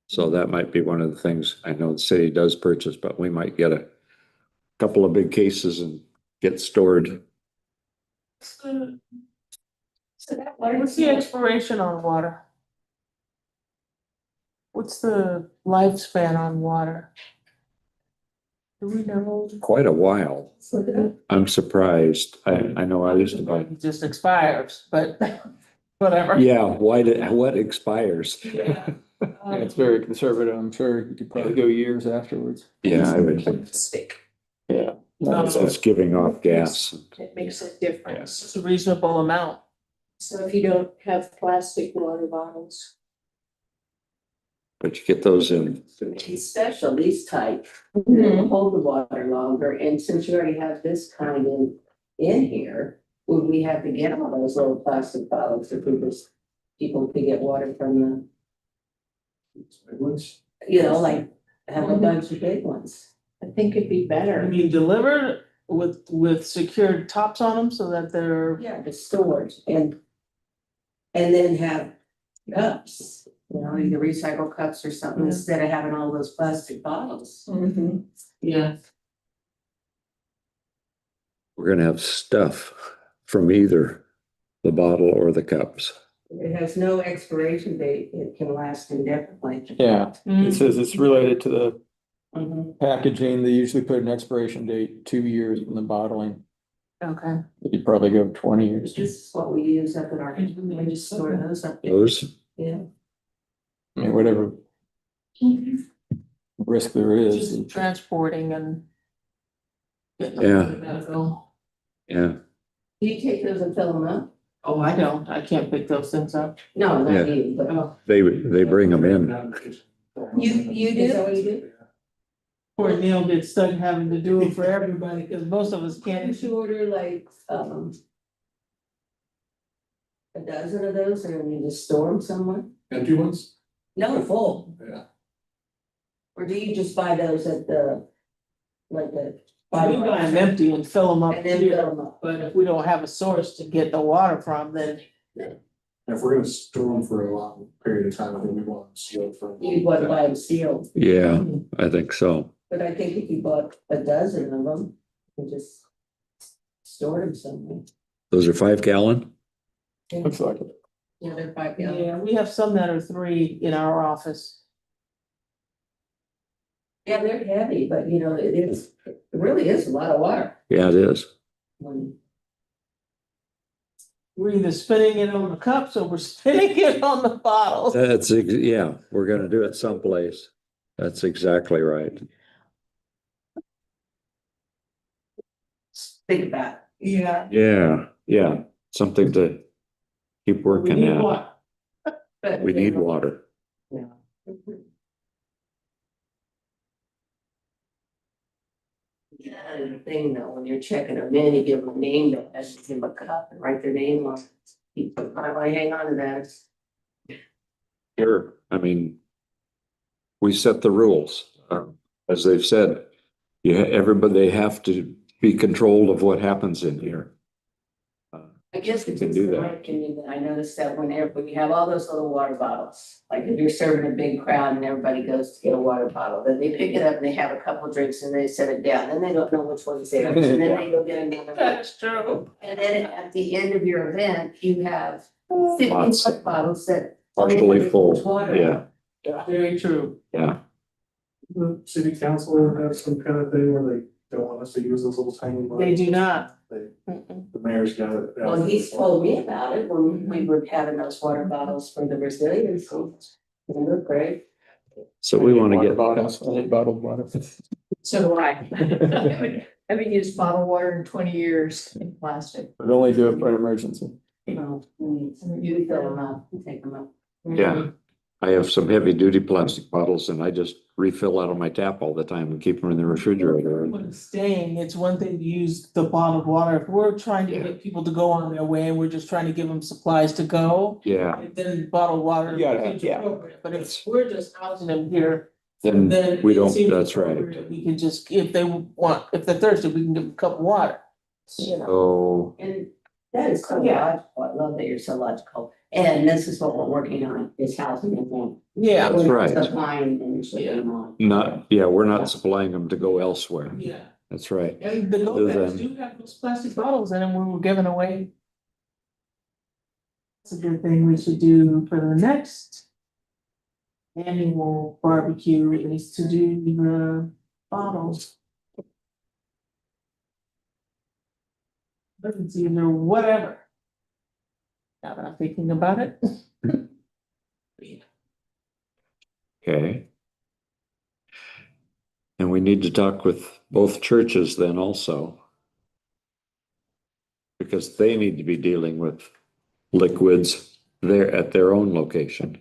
So that might be one of the things I know the city does purchase, but we might get a couple of big cases and get stored. So that what's the expiration on water? What's the lifespan on water? Do we know? Quite a while. I'm surprised. I know I used to buy. It just expires, but whatever. Yeah, what expires? Yeah. Yeah, it's very conservative. I'm sure you could probably go years afterwards. Yeah, I would, Stick, yeah. It's giving off gas. it makes a difference. It's a reasonable amount. So if you don't have plastic water bottles. But you get those in. These special, these type, they'll hold the water longer, and since you already have this kind in here, would we have to get all those little plastic bottles if people could get water from the, like, have a bunch of big ones? I think it'd be I better. mean, delivered, with secured tops on them so that they're, Yeah, the storage and then have cups, you know, either recycle cups or something Yeah. instead of having all those plastic bottles. yeah. We're gonna have stuff from either the bottle or the cups. It has no expiration date. It can last indefinitely. Yeah, it says it's related to the Mhm. packaging. They usually put an expiration date 2 years from the bottling. Okay. You'd probably go 20 years. This is what we use up at our, we just store those up there. Those, Yeah. I mean, whatever risk there is. Just transporting and. getting them Yeah. where they gotta go. yeah, Do you take those and fill them up? Oh, I don't, I can't pick those things up. No, Yeah. not you, but. they bring them in. You do? Is that what you do? Poor Neil gets stuck having to do it for everybody, cause most of us Can't can't. you order like, a dozen of those and you just store them somewhere? Empty ones? No, full. Yeah. Or do you just buy those at the, like the? We buy them empty and fill them up And then here, fill them up. but if we don't have a source to get the water from, then. If we're gonna store them for a long period of time, I think we want them sealed for. You want to buy them sealed, Yeah, I think so. but I think if you bought a dozen of them, you just store them somewhere. Those are 5 gallon? Looks like it. Yeah, they're 5 gallon. Yeah, we have some that are 3 in our office. Yeah, they're heavy, but you know, it really is a lot of water. Yeah, it is. When- We're either spinning it on the cups or we're spinning it on the bottles. Yeah, we're gonna do it someplace. That's exactly right. Think about Yeah. Yeah, something to keep We working need at. water. it. We need water. Yeah. Yeah, and the thing though, when you're checking them in, you give them a name that has to give them a cup and write their name on it. People probably hang on to that. Sure, I mean, we set the rules, as they've said. Everybody, they have to be controlled of what happens in here. I guess You it's can just do in that. my opinion that I noticed that whenever you have all those little water bottles, like if you're serving a big crowd and everybody goes to get a water bottle, then they pick it up and they have a couple drinks and they set it down, and they don't know which one's theirs, and then they go get another one. That's true. And then at the end of your event, you have 50 Lots. water bottles that. Partially full, Water. yeah, Very true. yeah. The city council have some kind of thing where they don't want us to use those little tiny ones. They do not. They- Mm-mm. The mayor's got it. Well, he's told me about it when we were having those water bottles for the resiliency. Remember, Craig? So we wanna Water get, bottles, I hate bottled water. So do I. Haven't used bottled water in 20 years in plastic. But only do it for an emergency. No, you fill them up, you take them up. yeah, I have some heavy duty plastic bottles and I just refill out of my tap all the time and keep them in the refrigerator. When it's staying, it's one thing to use the bottled water. If we're trying to get people to go on their way and we're just trying to give them supplies to go, Yeah, then bottled water. Yeah, is yeah. appropriate. But if we're just housing them here, then then we it don't, seems that's right. appropriate. We can just, if they want, if they're thirsty, we can give them a cup of water. You know, So, And that is so Yeah. logical, I love that you're so logical, and this is what we're working on, is housing and then. yeah, That's right. Supplying and shipping on. we're not supplying them to go elsewhere. yeah. That's right. And the go Other bags than- do have those plastic bottles in them we were giving away. That's a good thing we should do for the next annual barbecue is to do the bottles. But it's either whatever. Now that I'm thinking about it. Okay. And we need to talk with both churches then also. Because they need to be dealing with liquids there at their own location.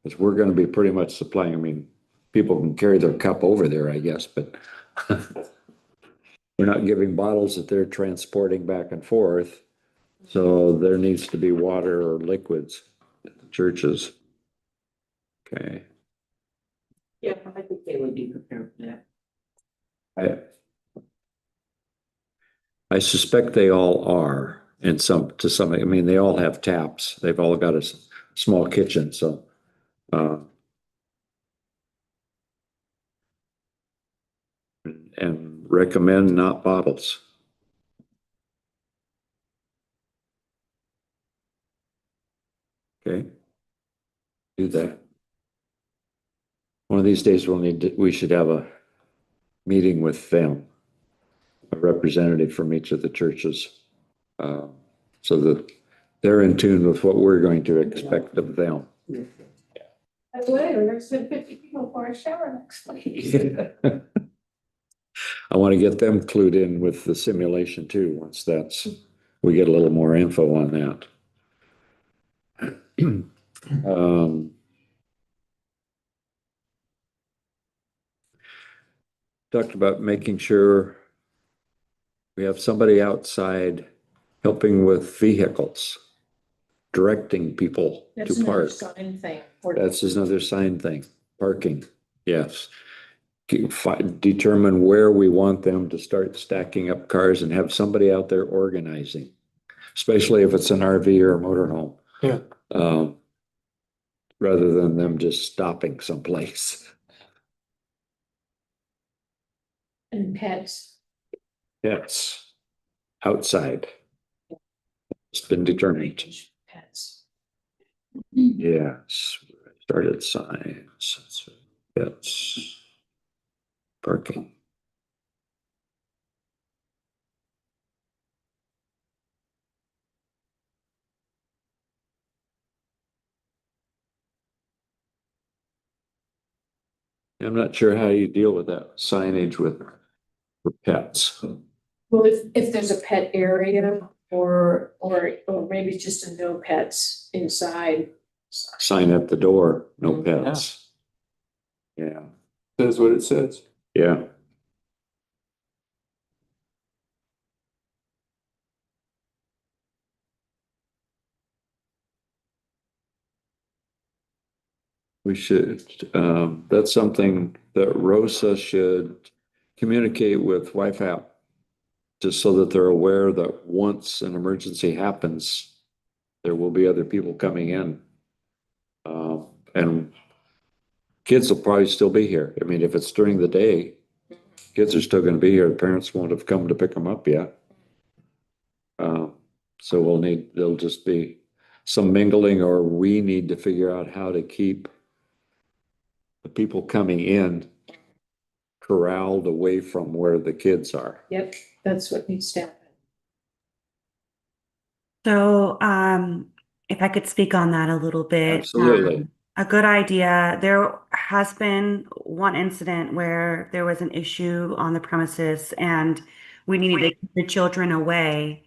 Because we're gonna be pretty much supplying, I mean, people can carry their cup over there, I guess, but we're not giving bottles that they're transporting back and forth. So there needs to be water or liquids at the churches. Okay, Yeah, I think they would be prepared for that. I suspect they all are to some, I mean, they all have taps. They've all got a small kitchen, so. And recommend not bottles. Okay. Do that. One of these days we should have a meeting with them, a representative from each of the churches. So that they're in tune with what we're going to expect of them. By the way, there's been 50 people for a shower next week. I want to get them clued in with the simulation too, once we get a little more info on that. Talked about making sure we have somebody outside helping with vehicles, directing people That's to another park. sign thing. That's another sign thing, parking, yes. Determine where we want them to start stacking up cars and have somebody out there organizing, especially if it's an RV or a motorhome. Yeah. Rather than them just stopping someplace. And pets. Yes, outside. It's been determined. Pets. Yes, started signs. Yes. Parking. I'm not sure how you deal with that signage for pets. Well, if there's a pet area or maybe it's just a no pets inside. Sign at the door, no pets. Yeah, Says what it says. yeah. We should, that's something that Rosa should communicate with YFAP, just so that they're aware that once an emergency happens, there will be other people coming in. And kids will probably still be here. I mean, if it's during the day, kids are still gonna be here. The parents won't have come to pick them up yet. So there'll just be some mingling, or we need to figure out how to keep the people coming in corralled away from where the kids are. Yep, that's what needs to happen. So, if I could speak on that a little bit. Absolutely. A good idea. There has been one incident where there was an issue on the premises and we needed to keep the children away.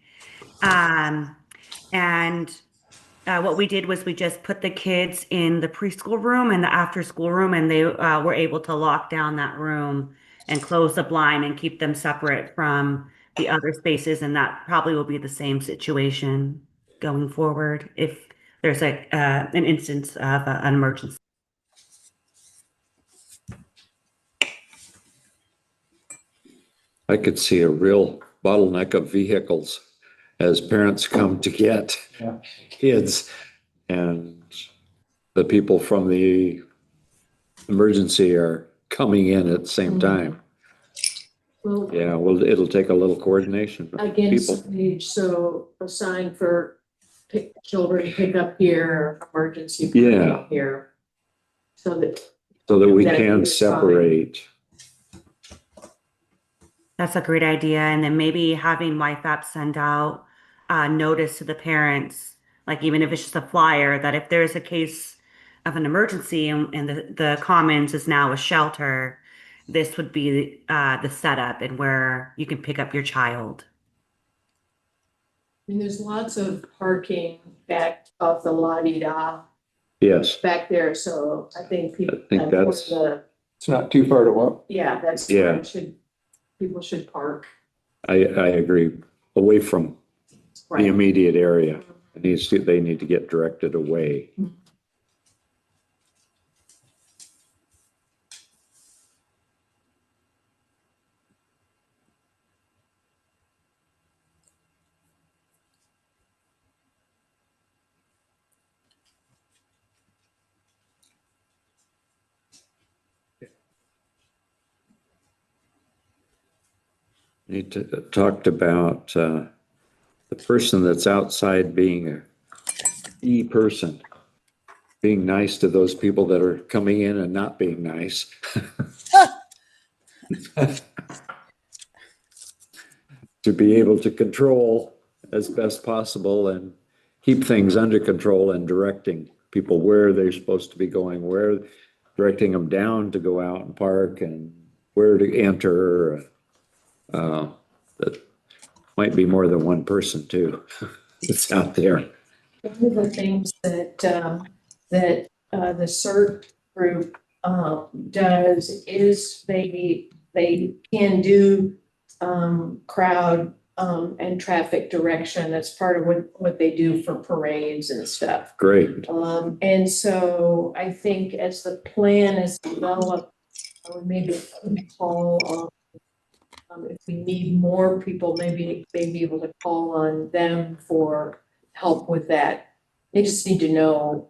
And what we did was we just put the kids in the preschool room and the after school room, and they were able to lock down that room and close the blind and keep them separate from the other spaces. And that probably will be the same situation going forward if there's an instance of an emergency. I could see a real bottleneck of vehicles as parents come to get kids, and the people from the emergency are coming in at the same time. Well, Yeah, well, it'll take a little coordination. from again, people. so a sign for children pick up here, emergency Yeah. pick up here. So So that we That can is fine. separate. That's a great idea. And then maybe having YFAP send out a notice to the parents, like even if it's just a flyer, that if there's a case of an emergency and the commons is now a shelter, this would be the setup and where you can pick up your child. I mean, there's lots of parking back of the la-di-da Yes, back there, so I think people. I think that's where that's- It's not too far to walk. that's Yeah. where people should park. I agree. Away from the immediate area. They need to get directed away. talked about the person that's outside being a key person, being nice to those people that are coming in and not being nice. To be able to control as best possible and keep things under control and directing people where they're supposed to be going, where directing them down to go out and park and where to enter. That might be more than one person too. It's out there. One of the things that, the CERT group, does is they can do, crowd, and traffic direction. That's part of what they do for parades and stuff. Great. And so I think as the plan is developed, I would maybe call on, if we need more people, maybe be able to call on them for help with that. They just need to know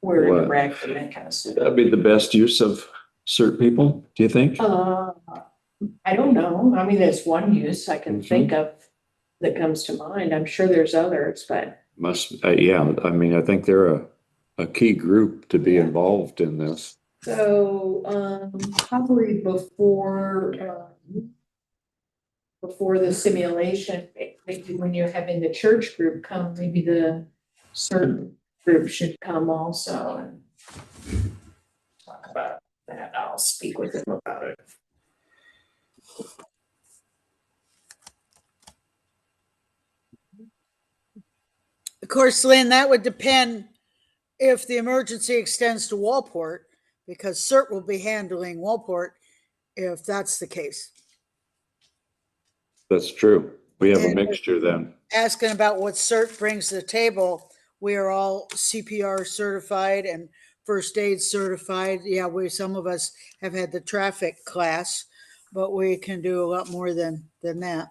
where to Well, direct and that kind of stuff. That'd be the best use of certain people, do you think? I don't know. I mean, there's one use I can think of that comes to mind. I'm sure there's others, but. Yeah, I mean, I think they're a key group to be involved in this. So, probably before the simulation, maybe when you're having the church group come, maybe the certain group should come also and talk about that. I'll speak with them about it. Of course, Lynn, that would depend if the emergency extends to Walport, because CERT will be handling Walport if that's the case. That's true. We have a mixture then. Asking about what CERT brings to the table, we are all CPR certified and first aid certified. Yeah, some of us have had the traffic class, but we can do a lot more than that.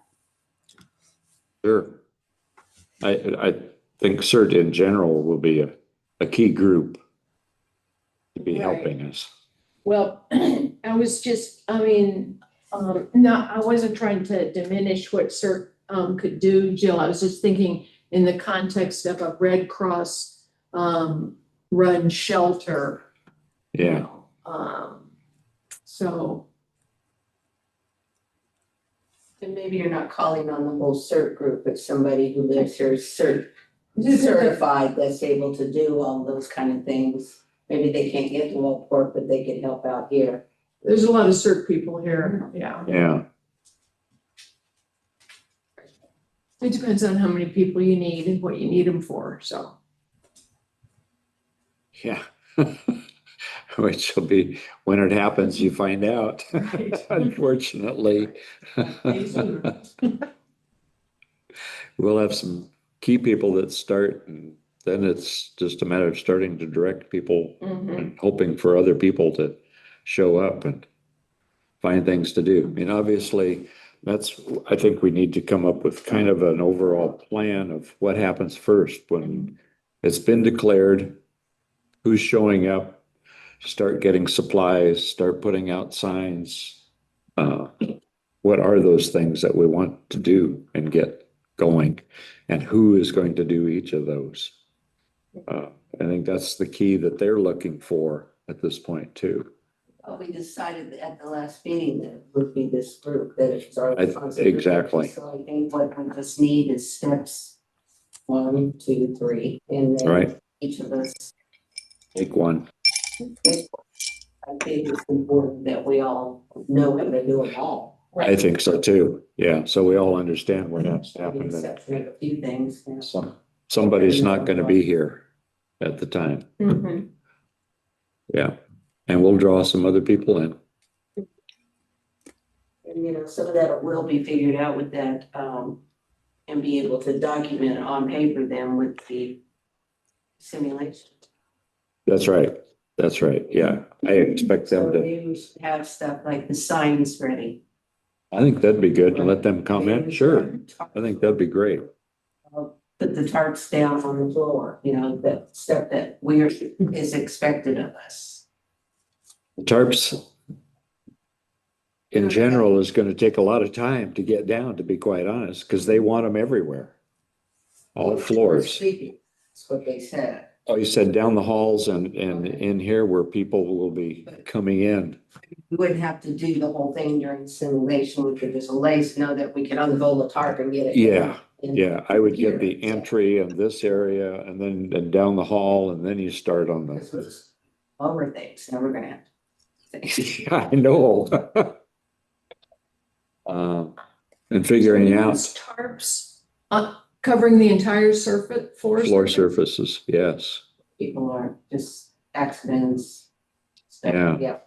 Sure. I think CERT in general will be a key group to be helping us. Well, I wasn't trying to diminish what CERT could do, Jill. I was just thinking in the context of a Red Cross run shelter. Yeah. So. And maybe you're not calling on the whole CERT group, but somebody who lives here is certified that's able to do all those kind of things. Maybe they can't get to Walport, but they can help out here. There's a lot of CERT people here, yeah. Yeah. It depends on how many people you need and what you need them for, so. Yeah. Which will be, when it happens, you find out, Right. unfortunately. We'll have some key people that start, and then it's just a matter of starting to direct people and hoping for other people to show up and find things to do. I mean, obviously, I think we need to come up with kind of an overall plan of what happens first when it's been declared, who's showing up, start getting supplies, start putting out signs. What are those things that we want to do and get going, and who is going to do each of those? I think that's the key that they're looking for at this point too. Well, we decided at the last meeting that it would be this group, that it's our responsibility. Exactly. So I think what we just need is steps 1, 2, 3, and then Right. each of us. Take one. I think it's important that we all know how to do them all. I think so too. Yeah. So we all understand what has to happen. Except for a few things. Somebody's not going to be here at the time. Yeah. And we'll draw some other people in. And some of that will be figured out with that, and be able to document on paper then with the simulation. That's right. That's right. Yeah. I expect them So to. maybe we should have stuff like the signs ready. I think that'd be good to let them comment. Sure. I think that'd be great. Put the tarps down on the floor, that stuff that is expected of us. Tarps. in general is gonna take a lot of time to get down, to be quite honest, because they want them everywhere. All floors. Sleeping, that's what they said. Oh, you said down the halls and in here where people will be coming in. We wouldn't have to do the whole thing during the simulation, we could just lace, know that we could unfold the tarp and get it. Yeah, in yeah, I would here. get the entry and this area and then down the hall and then you start on This the. was over things, now we're gonna have to. Yeah, I know. And figuring out Use tarps, covering the entire surface, floor surfaces, yes. People are just accidents. stuff, Yeah.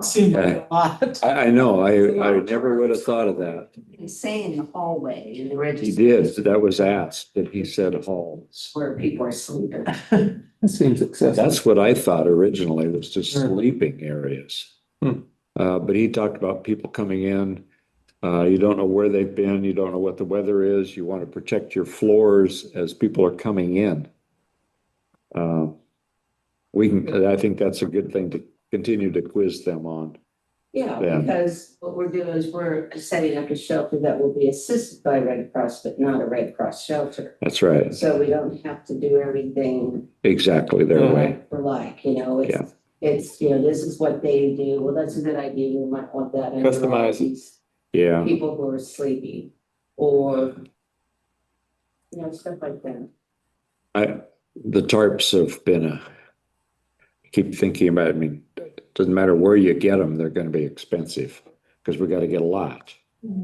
Seems like a lot. I know, I never would have thought of that. He's saying the hallway in the He register. did, that was asked, and he said halls. Where people are sleeping. That seems excessive. That's what I thought originally, was just Yeah. sleeping areas. Hmm. But he talked about people coming in, you don't know where they've been, you don't know what the weather is, you want to protect your floors as people are coming in. I think that's a good thing to continue to quiz them on. Yeah, Yeah. because what we're doing is we're setting up a shelter that will be assisted by Red Cross, but not a Red Cross shelter. That's right, So we don't have to do everything exactly their way. like for like, you know, it's, you know, this is what they do. Well, that's a good idea. We might want that. under all Customize it. these Yeah, People who are sleeping or, you know, stuff like that. the tarps have been keep thinking about it. I mean, it doesn't matter where you get them, they're gonna be expensive, because we gotta get a lot.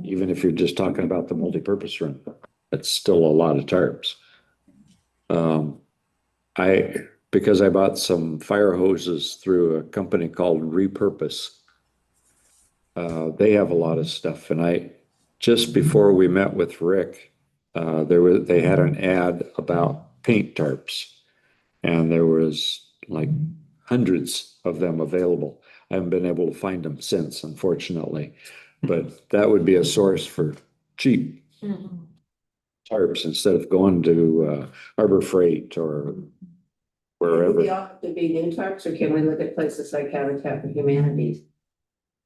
Even if you're just talking about the multipurpose room, that's still a lot of tarps. Because I bought some fire hoses through a company called Repurpose. They have a lot of stuff, and just before we met with Rick, they had an ad about paint tarps. And there was like hundreds of them available. I haven't been able to find them since, unfortunately. But that would be a source for cheap tarps instead of going to Harbor Freight or Do wherever. they all have to be new tarps, or can we look at places like Habitat for Humanity?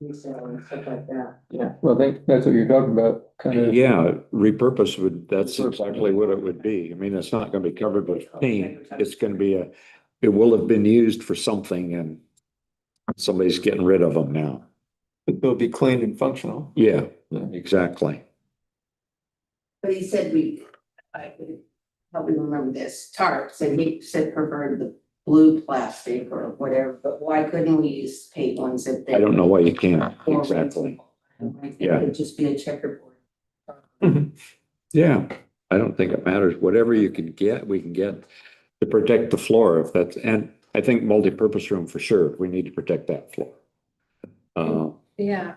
And stuff like that. Yeah, well, that's what you're talking about, kind of. Yeah, repurpose that's exactly what it would be. I mean, it's not gonna be covered with paint. It's gonna be it will have been used for something and somebody's getting rid of them now. They'll be clean and functional. Yeah, Yeah. exactly. But he said I could help me remember this, tarps, and he said preferred the blue plastic or whatever, but why couldn't we use paint ones if they? I don't know why you can't, exactly. Yeah. It could just be a checkerboard. Yeah, I don't think it matters. Whatever you can get, we can get to protect the floor if that's, and I think multi-purpose room for sure, we need to protect that floor. Yeah,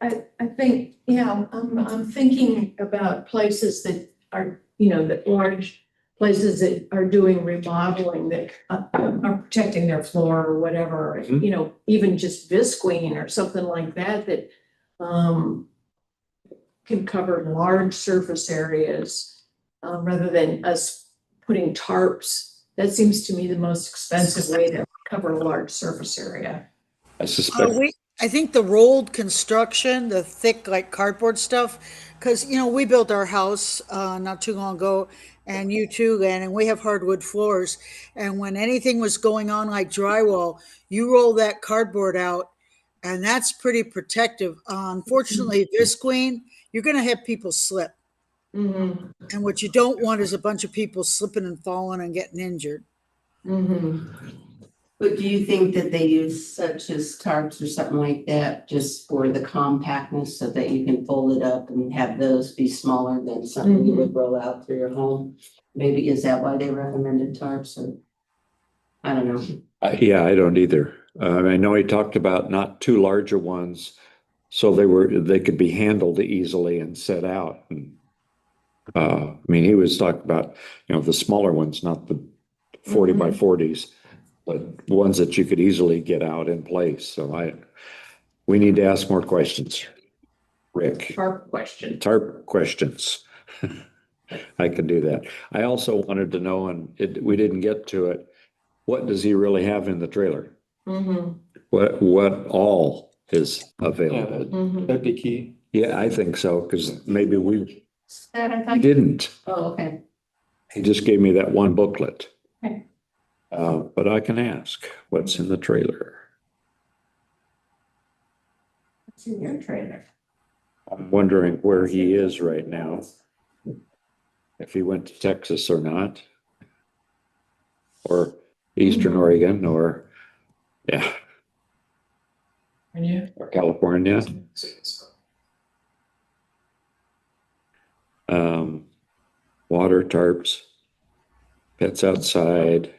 I think, yeah, I'm thinking about places that are, you know, that large places that are doing remodeling that are protecting their floor or whatever, Mhm. you know, even just visqueen or something like that, that can cover large surface areas, rather than us putting tarps. That seems to me the most expensive way to cover a large surface area. I suspect, I think the rolled construction, the thick like cardboard stuff, because we built our house not too long ago, and you too, Len, and we have hardwood floors. And when anything was going on like drywall, you roll that cardboard out, and that's pretty protective. Unfortunately, visqueen, you're going to have people slip, Mm-hmm, and what you don't want is a bunch of people slipping and falling and getting injured. mm-hmm. But do you think that they use such as tarps or something like that just for the compactness so that you can fold it up and have those be smaller than something you would roll out through your home? Maybe is that why they recommended tarps, or I don't know. yeah, I don't either. I know he talked about not too larger ones, so they could be handled easily and set out. And, I mean, he was talking about, the smaller ones, not the 40 by 40s, but ones that you could easily get out in place. So we need to ask more questions. Rick, Tarp question. tarp questions. I can do that. I also wanted to know, and we didn't get to it, what does he really have in the trailer? Mm-hmm. What all is available. Mhm. That'd be key. Yeah, I think so, because maybe we That I thought, didn't. oh, okay. He just gave me that one booklet. Okay. But I can ask what's in the trailer. It's in your trailer. I'm wondering where he is right now. If he went to Texas or not. Or Eastern Oregon or, yeah, And you? or California. Water tarps, pets outside.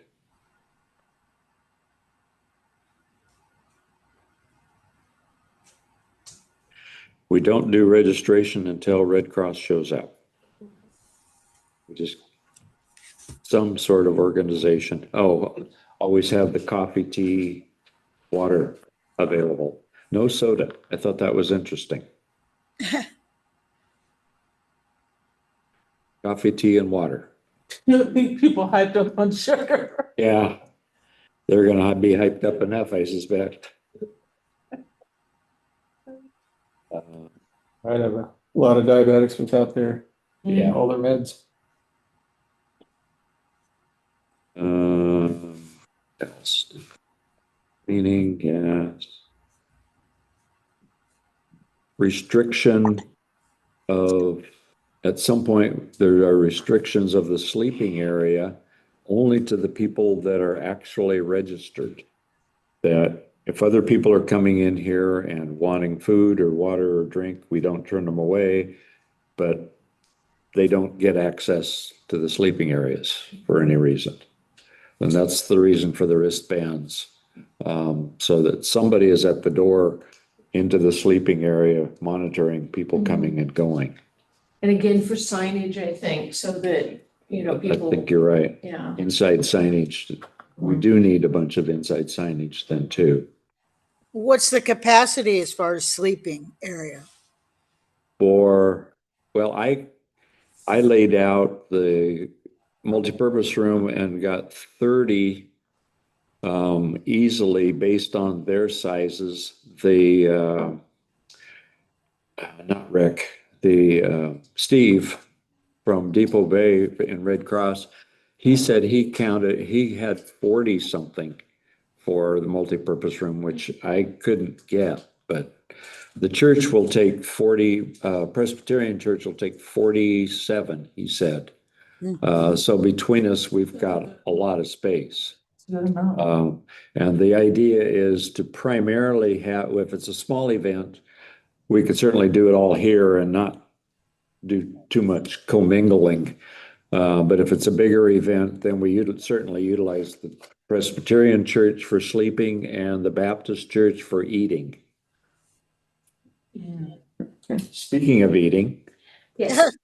We don't do registration until Red Cross shows up. We just, some sort of organization. Oh, always have the coffee, tea, water available. No soda. I thought that was interesting. Coffee, tea, and water. People hyped up on sugar. Yeah, they're gonna be hyped up enough, I suspect. I'd have a lot of diabetics without their, Yeah. all their meds. Else? Cleaning, gas. Restriction of, at some point, there are restrictions of the sleeping area only to the people that are actually registered. That if other people are coming in here and wanting food or water or drink, we don't turn them away, but they don't get access to the sleeping areas for any reason. And that's the reason for the wristbands, so that somebody is at the door into the sleeping area monitoring people coming and going. And again, for signage, I think, so that, you know, I people, think you're right. yeah. Inside signage, we do need a bunch of inside signage then too. What's the capacity as far as sleeping area? Well, I laid out the multipurpose room and got 30 easily based on their sizes. The not Rick, the Steve from Depot Bay in Red Cross, he said he had 40 something for the multipurpose room, which I couldn't get, but the church will take 40, Presbyterian church will take 47, he said. So between us, we've got a lot of space. And the idea is to primarily have, if it's a small event, we could certainly do it all here and not do too much commingling. But if it's a bigger event, then we certainly utilize the Presbyterian church for sleeping and the Baptist church for eating. Speaking of eating. Yes.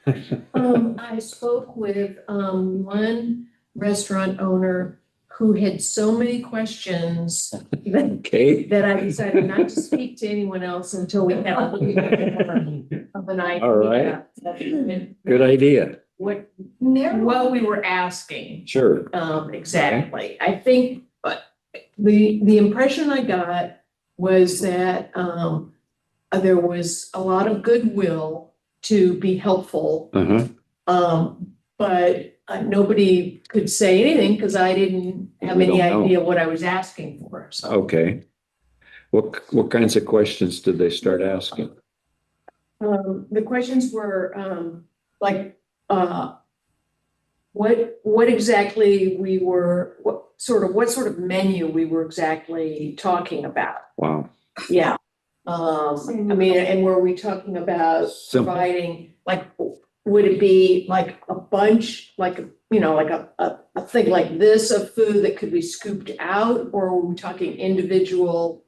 I spoke with, one restaurant owner who had so many questions Okay. that I decided not to speak to anyone else until we had a little bit more of an idea. All right. of Good idea. what we were asking. Sure. Exactly. I think, but the impression I got was that, there was a lot of goodwill to be helpful. But nobody could say anything because I didn't have We any don't know. idea what I was asking for, so. Okay. What kinds of questions did they start asking? The questions were, like, what exactly we were, what sort of menu we were exactly talking about. Wow. Yeah. I mean, and were we talking about Simple. providing, like, would it be like a bunch, like, you know, like a thing like this of food that could be scooped out? Or were we talking individual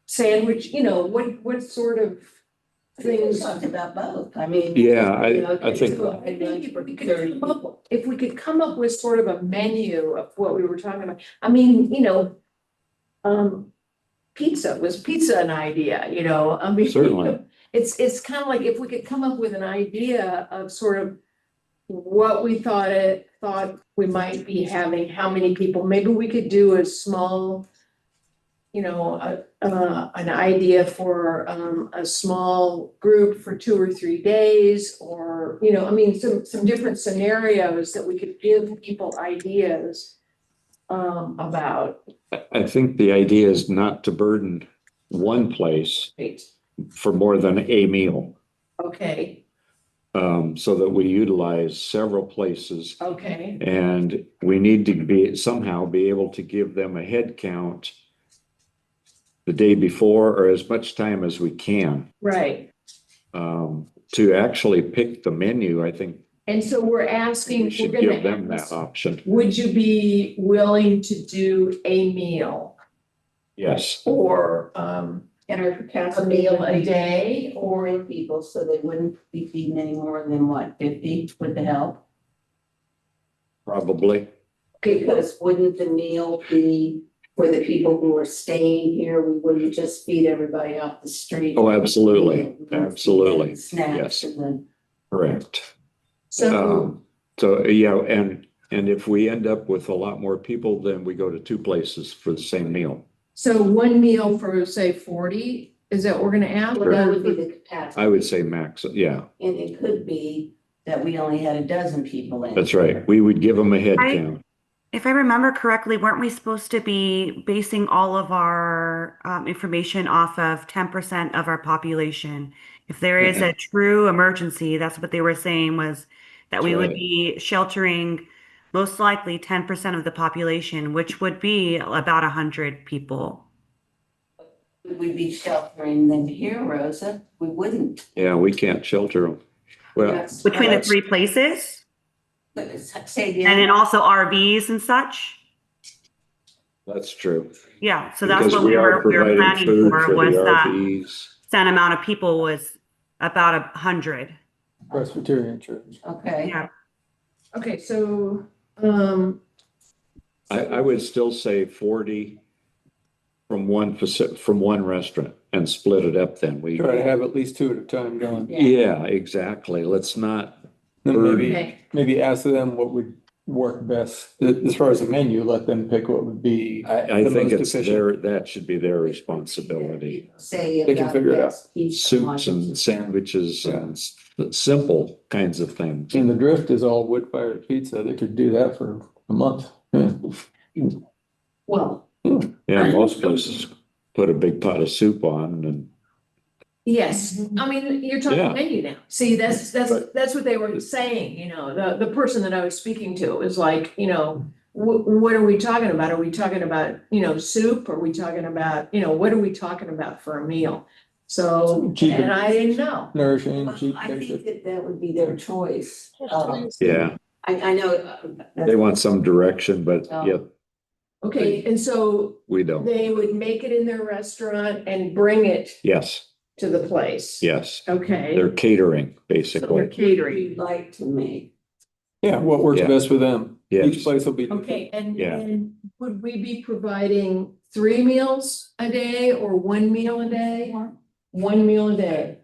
sandwich, you know, what sort of things? Talked about both, I mean. Yeah, I think. So I think if we could come up with sort of a menu of what we were talking about, I mean, you know, was pizza an idea, you know, I mean. Certainly. It's kind of like if we could come up with an idea of sort of what we thought we might be having, how many people, maybe we could do a small an idea for, a small group for 2 or 3 days, or, I mean, some different scenarios that we could give people ideas, about. I think the idea is not to burden one place for more than a meal. Okay, So that we utilize several places. okay, And we need to somehow be able to give them a head count the day before or as much time as we can, right. to actually pick the menu. I think And so we're asking, we should we're give gonna them that ask, option. would you be willing to do a meal Yes. or, And our a capacity meal a day or or? people, so they wouldn't be feeding any more than what, 50 with the help? Probably. Because wouldn't the meal be for the people who are staying here? We wouldn't just feed everybody off the street. Oh, absolutely. We would feed them Absolutely. snacks Yes. and then. Correct. So, Yeah, and if we end up with a lot more people, then we go to 2 places for the same meal. so one meal for, say, 40, is that what we're gonna ask? Well, that would be the capacity. I would say max, yeah, And it could be that we only had a dozen people in. that's right. We would give them a head I- count. If I remember correctly, weren't we supposed to be basing all of our information off of 10% of our population? If there is a true emergency, that's what they were saying, was that we That's would right. be sheltering most likely 10% of the population, which would be about 100 people. Would we be sheltering them here, Rosa? We wouldn't. Yeah, we can't shelter them. Well, That's- Between the that's- 3 places? Say And then again. also RVs and such? that's true. Yeah, so that's Because what we are we were providing planning food for, for was the that RVs. set amount of people was about 100. Presbyterian Church. Okay. Yeah. Okay, so, I would still say 40 from one restaurant and split it up then. We, Try to have at least 2 at a time going. yeah, exactly. Let's not, Then maybe, okay, maybe ask them what would work best, as far as the menu, let them pick what would be. I The think most it's efficient. that should be their responsibility. Say. They can about figure it out. this, each Soups one. and sandwiches and simple kinds of things. And the Drift is all wood-fired pizza. They could do that for a month. Yeah. Well, Yeah, most places put a big pot of soup on and yes, I mean, you're talking Yeah. menu now. See, that's what they were saying, the person that I was speaking to was like, what are we talking about? Are we talking about, soup? Are we talking about, what are we talking about for a meal? So, Cheap and I didn't know. Nourishing, cheap, I think basic. that would be their choice. yeah, I know. they want some direction, but yeah, Okay, and so we don't. they would make it in their restaurant and bring it Yes, to the place? yes. Okay. They're catering, So they're basically. catering. We'd like to make. Yeah, what works Yeah. best for them. Each Yes. place will be. Okay, Yeah. and would we be providing 3 meals a day or 1 meal a day? 1 meal a day.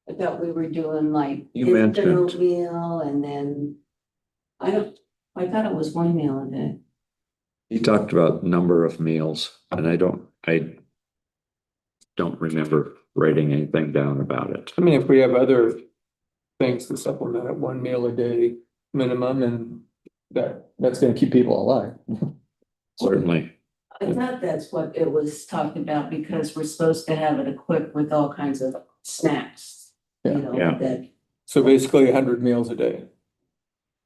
I thought we were doing like. You instant mentioned- oatmeal and then, I thought it was 1 meal a day. He talked about number of meals and I don't remember writing anything down about it. I mean, if we have other things to supplement it, 1 meal a day minimum, and that's gonna keep people alive. Certainly. I thought that's what it was talking about because we're supposed to have it equipped with all kinds of snacks. Yeah. That, So basically 100 meals a day.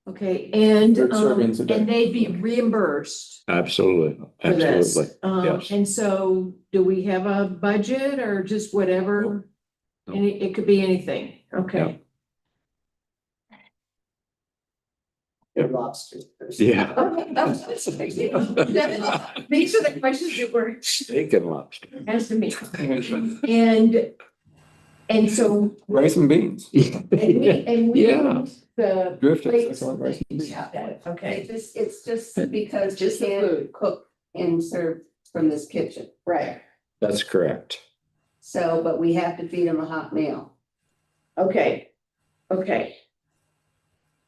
Okay, and, 100 servings a day. and they'd be reimbursed Absolutely. for this. Absolutely. Yes. And so do we have a budget or just whatever? No. It could be anything, okay. lobster. Yeah. These are the questions that were Steak and lobster. asked to me. And so, Rice and beans. and we, Yeah. the Drift is plates. excellent rice and beans. Okay, It's just because you Just the can't food. cook and serve from this kitchen. right, That's correct. So, but we have to feed them a hot meal. okay.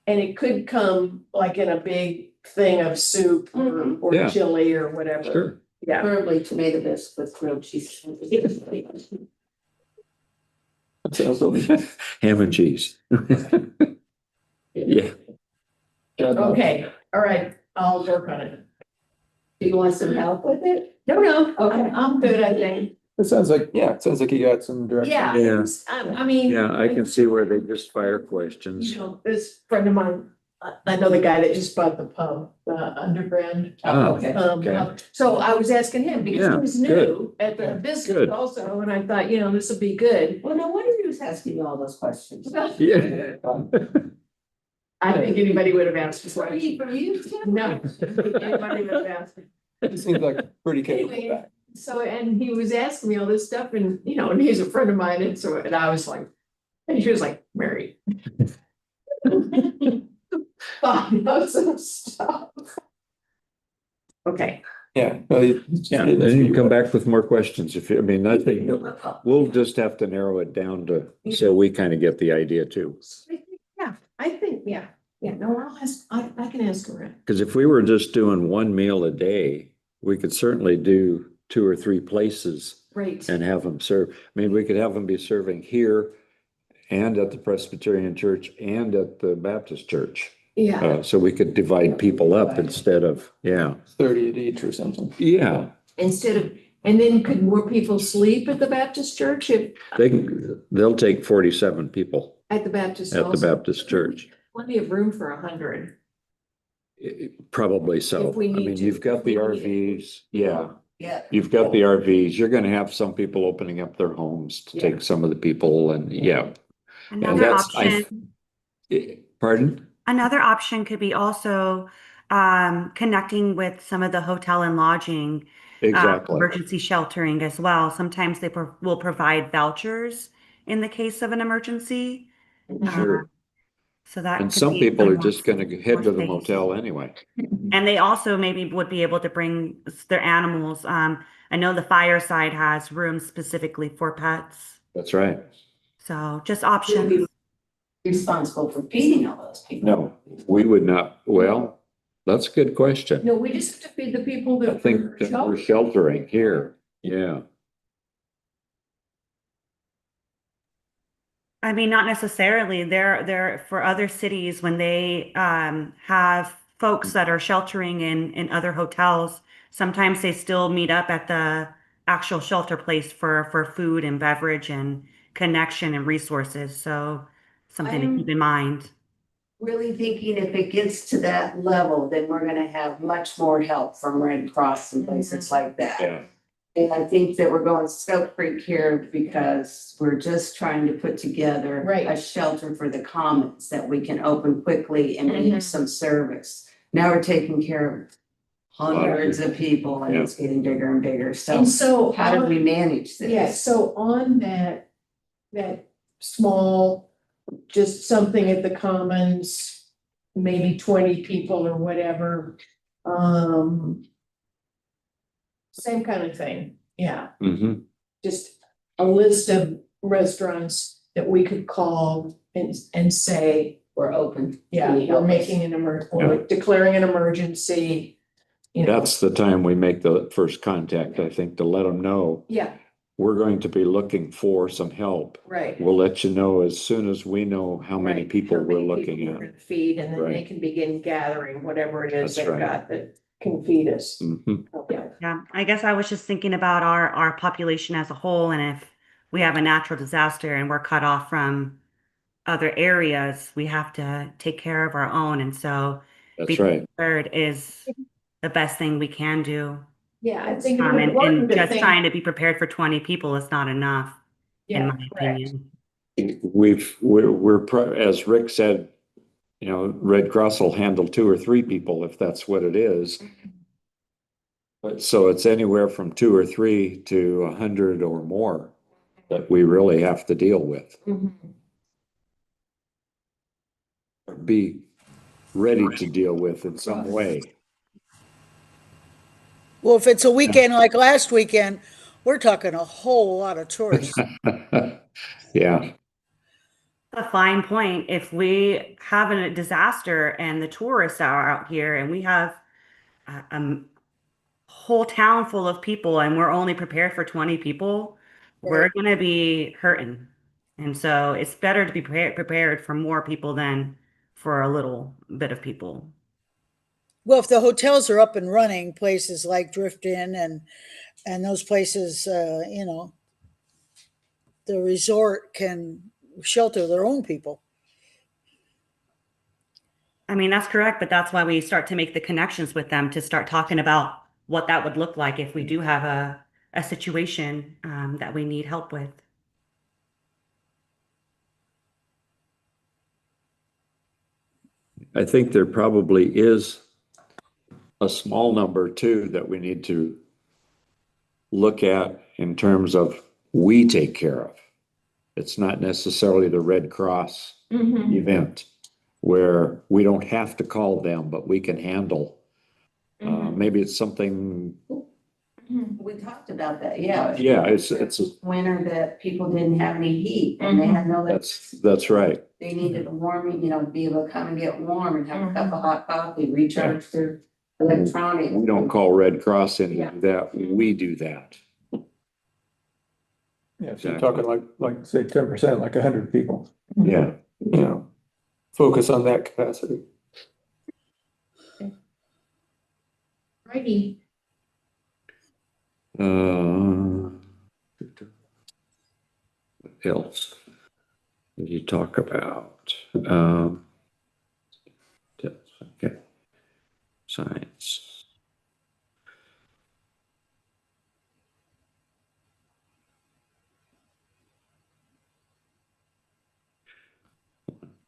And it could come like in a big thing of soup or Yeah. chili or whatever. Sure. Yeah, Preferably tomato bisque with grilled cheese. That sounds really good. Ham and cheese. Yeah, okay, all right, I'll work on it. Do you want some help with it? No, Okay. I'm good, I think. It sounds like, yeah, it sounds like you got some direction. Yeah, Yeah. I mean. yeah, I can see where they just fire questions. You know, this friend of mine, I know the guy that just bought the pub, the underground. Oh, Okay. okay. So I was asking him because Yeah, he was good. new at the business Good. also, and I thought, this would be good. Well, no wonder he was asking you all those questions. Yeah. I think anybody would have asked this From question. you, Tim? No, anybody would have asked. It seems like pretty capable Anyway, guy. so, and he was asking me all this stuff and, and he's a friend of mine, and I was like, and she was like, married. Fine, some stuff. Okay. Yeah. Yeah, then you can come back with more questions if you, I mean, I think we'll just have to narrow it down to, so we kind of get the idea too. Yeah, I think, yeah, no, I'll ask, I can ask around. Because if we were just doing one meal a day, we could certainly do 2 or 3 places Right. and have them serve. I mean, we could have them be serving here and at the Presbyterian Church and at the Baptist Church. Yeah, So we could divide people up instead of, yeah. 30 at each or something. Yeah, and then could more people sleep at the Baptist church they'll take 47 people at the Baptist at the also? Baptist Church. Plenty of room for 100. Probably so. If we I need mean, to. you've got the RVs, yeah. Yeah. You've got the RVs. You're gonna have some people opening up their homes to take some of the people and, yeah. Another that's- option. Pardon? Another option could be also connecting with some of the hotel and lodging Exactly. emergency sheltering as well. Sometimes they will provide vouchers in the case of an emergency. Sure. So that And could some be people are more- just gonna head to the space. motel anyway. And they also maybe would be able to bring their animals. I know the fireside has rooms specifically for pets. That's right. So just Should options. be responsible for feeding all those people. No, we would not. Well, that's a good question. No, we just have to feed the people I that. think that we're sheltering here. Yeah. I mean, not necessarily. They're for other cities when they have folks that are sheltering in other hotels. Sometimes they still meet up at the actual shelter place for food and beverage and connection and resources. So something to keep in mind. Really thinking if it gets to that level, then we're gonna have much more help from Red Cross and places like that. Yeah. And I think that we're going scope creep here because we're just trying to put together Right. a shelter for the commons that we can open quickly and Mhm. need some service. Now we're taking care of hundreds of people and it's getting bigger and bigger. So And so. how do we manage this? Yeah, so on that small, just something at the commons, maybe 20 people or whatever. Same kind of thing, yeah, Mm-hmm. just a list of restaurants that we could call and say, We're open. yeah, Can you we're help us? making an or declaring an emergency. That's the time we make the first contact, I think, to let them know Yeah, we're going to be looking for some help. right. We'll let you know as soon as we know how many Right, people how we're many looking people at. we're gonna feed, and then they Right. can begin gathering whatever it is That's they've right. got that can feed us. Mhm. Okay. Yeah, I guess I was just thinking about our population as a whole, and if we have a natural disaster and we're cut off from other areas, we have to take care of our own. And so That's being right. prepared is the best thing we can do. Yeah, I think it's And important to just think. trying to be prepared for 20 people is not enough, in Yeah, my correct. opinion. As Rick said, Red Cross will handle 2 or 3 people if that's what it is. But so it's anywhere from 2 or 3 to 100 or more that we really have to deal with. Mhm. Be ready to deal with in some way. Well, if it's a weekend like last weekend, we're talking a whole lot of tourists. Yeah, A fine point. If we have a disaster and the tourists are out here and we have a whole town full of people and we're only prepared for 20 people, we're Right. gonna be hurting. And so it's better to be prepared for more people than for a little bit of people. Well, if the hotels are up and running, places like Drift Inn and those places, you know, the resort can shelter their own people. I mean, that's correct, but that's why we start to make the connections with them to start talking about what that would look like if we do have a situation that we need help with. I think there probably is a small number too that we need to look at in terms of we take care of. It's not necessarily the Red Cross Mhm. event where we don't have to call them, but we can handle. Maybe it's something, We talked about that, yeah. yeah, it's, Winter that people didn't have any heat and they had no. that's right. They needed a warming, you know, be able to come and get warm and have a cup of hot coffee, recharge their electronics. We don't call Red Cross in to Yeah. do that, we do that. Yeah, so you're talking like say 10%, like 100 people, Yeah. you know, focus on that capacity. Righty. What else did you talk about? Okay. Science.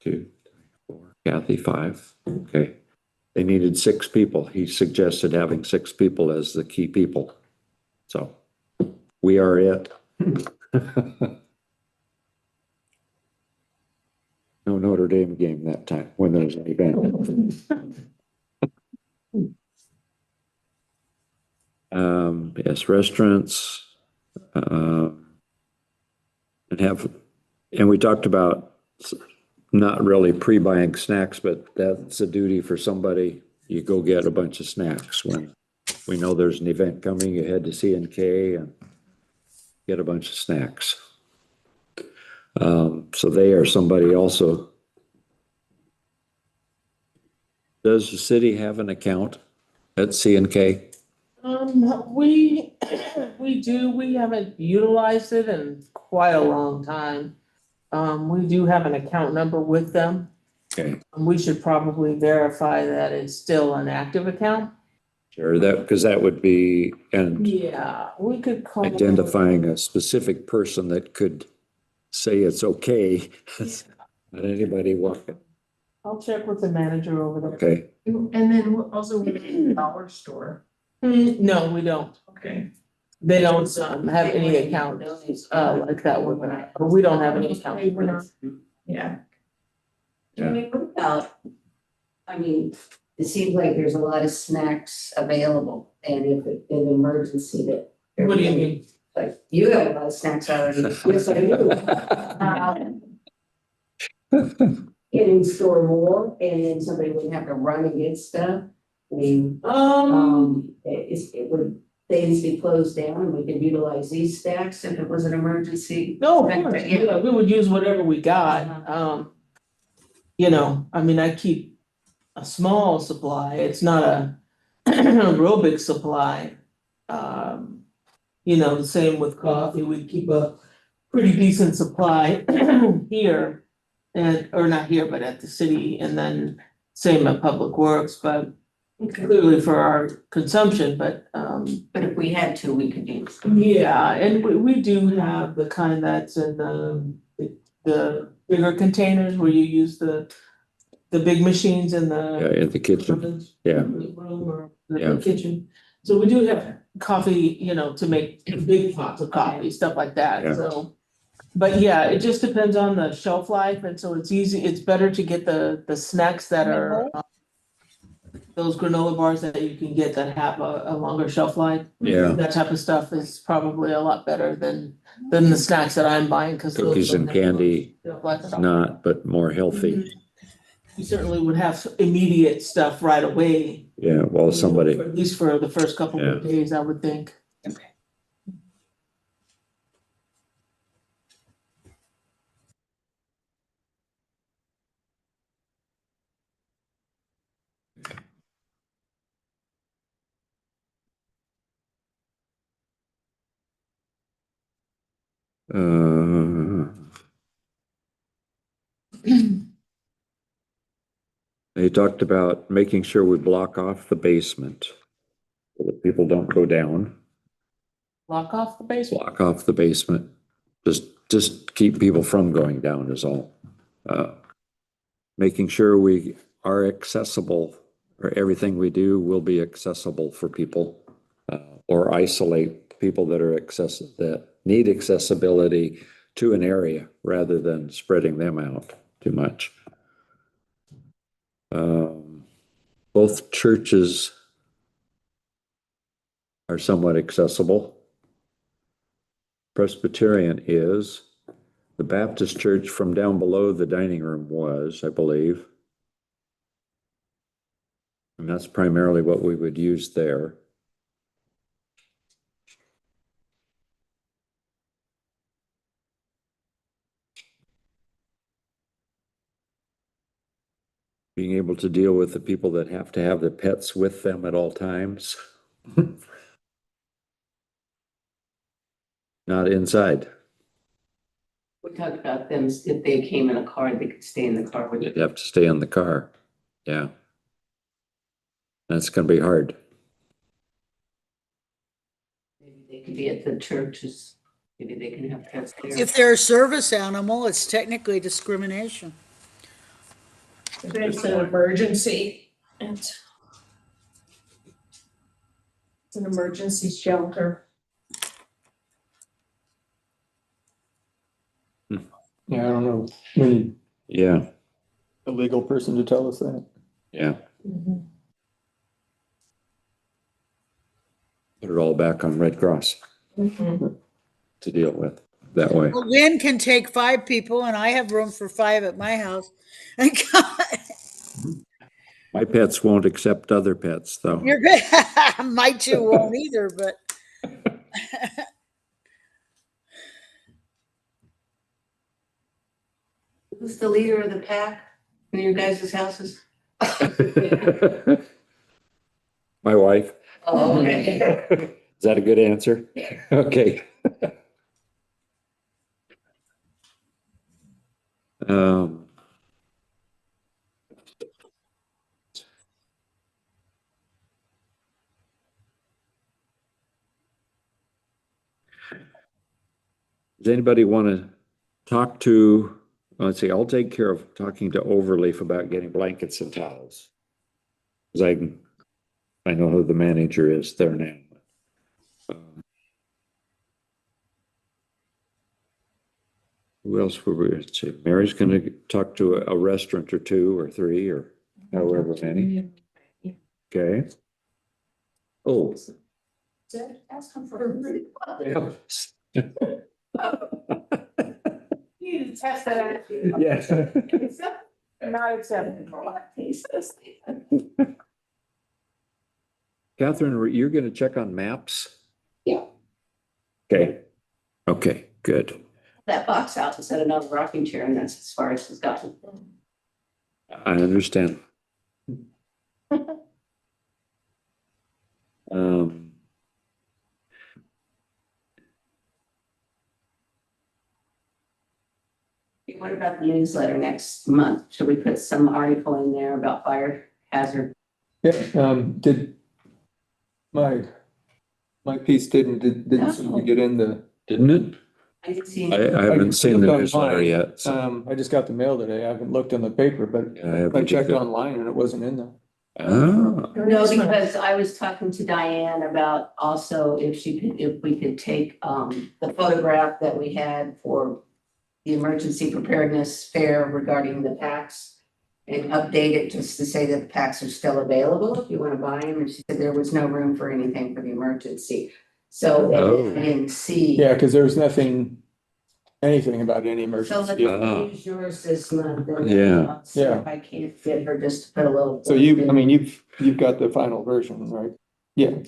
Two, four, Kathy, five. Okay. They needed 6 people. He suggested having 6 people as the key people. So we are it. No Notre Dame game that time when there's an event. Yes, restaurants. And we talked about not really pre-buying snacks, but that's a duty for somebody. You go get a bunch of snacks when we know there's an event coming. You head to C&K and get a bunch of snacks. So they are somebody also. Does the city have an account at C&K? We do, we haven't utilized it in quite a long time. We do have an account number with them. Okay, We should probably verify that it's still an active account. sure, because that would be, and Yeah, we could call. identifying a specific person that could say it's okay. Not anybody walking, I'll check with the manager over there. okay? And then also we have a dollar store. No, we don't. Okay. They don't have any account like that one, or we don't have any account. Yeah. I mean, what about, I mean, it seems like there's a lot of snacks available and if an emergency that. What do you mean? Like, you have a lot of snacks already. Yes, I do. Getting store more and then somebody wouldn't have to run and get stuff. I mean, it would, things be closed down and we could utilize these stacks if it was an emergency. No, of course, yeah, we would use whatever we got. You know, I mean, I keep a small supply, it's not a real big supply. You know, the same with coffee, we keep a pretty decent supply here. Or not here, but at the city, and then same at Public Works, but clearly for our consumption, but But if we had to, we could use. yeah, and we do have the kind that's in the bigger containers where you use the big machines in Yeah, the in the kitchen, yeah. room or Yeah. the kitchen. So we do have coffee, you know, to make big pots of coffee, stuff like that, Yeah. so. But yeah, it just depends on the shelf life, and so it's better to get the snacks that are those granola bars that you can get that have a longer shelf life. Yeah. That type of stuff is probably a lot better than the snacks that I'm buying, cause. Cookies and candy, Not. not, but more healthy. You certainly would have immediate stuff right away. Yeah, well, somebody, At least for the first couple of Yeah. days, I would think. uh, they talked about making sure we block off the basement so that people don't go down. Lock off the basement. Block off the basement. Just keep people from going down is all. Making sure we are accessible, or everything we do will be accessible for people, or isolate people that are that need accessibility to an area rather than spreading them out too much. Both churches are somewhat accessible. Presbyterian is. The Baptist church from down below the dining room was, I believe. And that's primarily what we would use there. Being able to deal with the people that have to have their pets with them at all times. Not inside. We talked about them, if they came in a car, they could stay in the car with They'd you. have to stay in the car. Yeah. That's gonna be hard. Maybe they could be at the churches, maybe they can have pets there. If they're a service animal, it's technically discrimination. If it's an emergency, it's an emergency shelter. Yeah, I don't know, we need Yeah, a legal person to tell us that. yeah. Put it all back on Red Cross to deal with that way. Well, Lynn can take 5 people and I have room for 5 at my house. My pets won't accept other pets, though. You're good. My 2 won't either, but Who's the leader of the pack in your guys' houses? My wife. Oh, okay. Is that a good answer? Okay. Um, does anybody want to talk to, let's see, I'll take care of talking to Overleaf about getting blankets and towels. Because I know who the manager is there now. Who else were we, let's see, Mary's gonna talk to a restaurant or 2 or 3 or however many. Okay. Oh. Ask them for. You test that. Yes. Not acceptable. Catherine, you're gonna check on maps? Yeah. Okay. Okay, good. That box out and set another rocking chair, and that's as far as it's gotten. I understand. What about the newsletter next month? Should we put some article in there about fire hazard? Yeah, did my piece didn't seem to get in the. Didn't it? I didn't see. I haven't seen the looked newsletter online. yet. So. I just got the mail today. I haven't looked in the paper, but Yeah, I haven't I checked either. online and it wasn't in there. Oh, No, because I was talking to Diane about also if we could take the photograph that we had for the emergency preparedness fair regarding the packs and update it just to say that the packs are still available if you want to buy them. And she said there was no room for anything for the emergency. So Oh. I didn't see. Yeah, because there was nothing anything about any So emergency. let's use yours this month. And Yeah. then I'll see Yeah. if I can't fit her just to put a little. So you've got the final version, right? Yeah,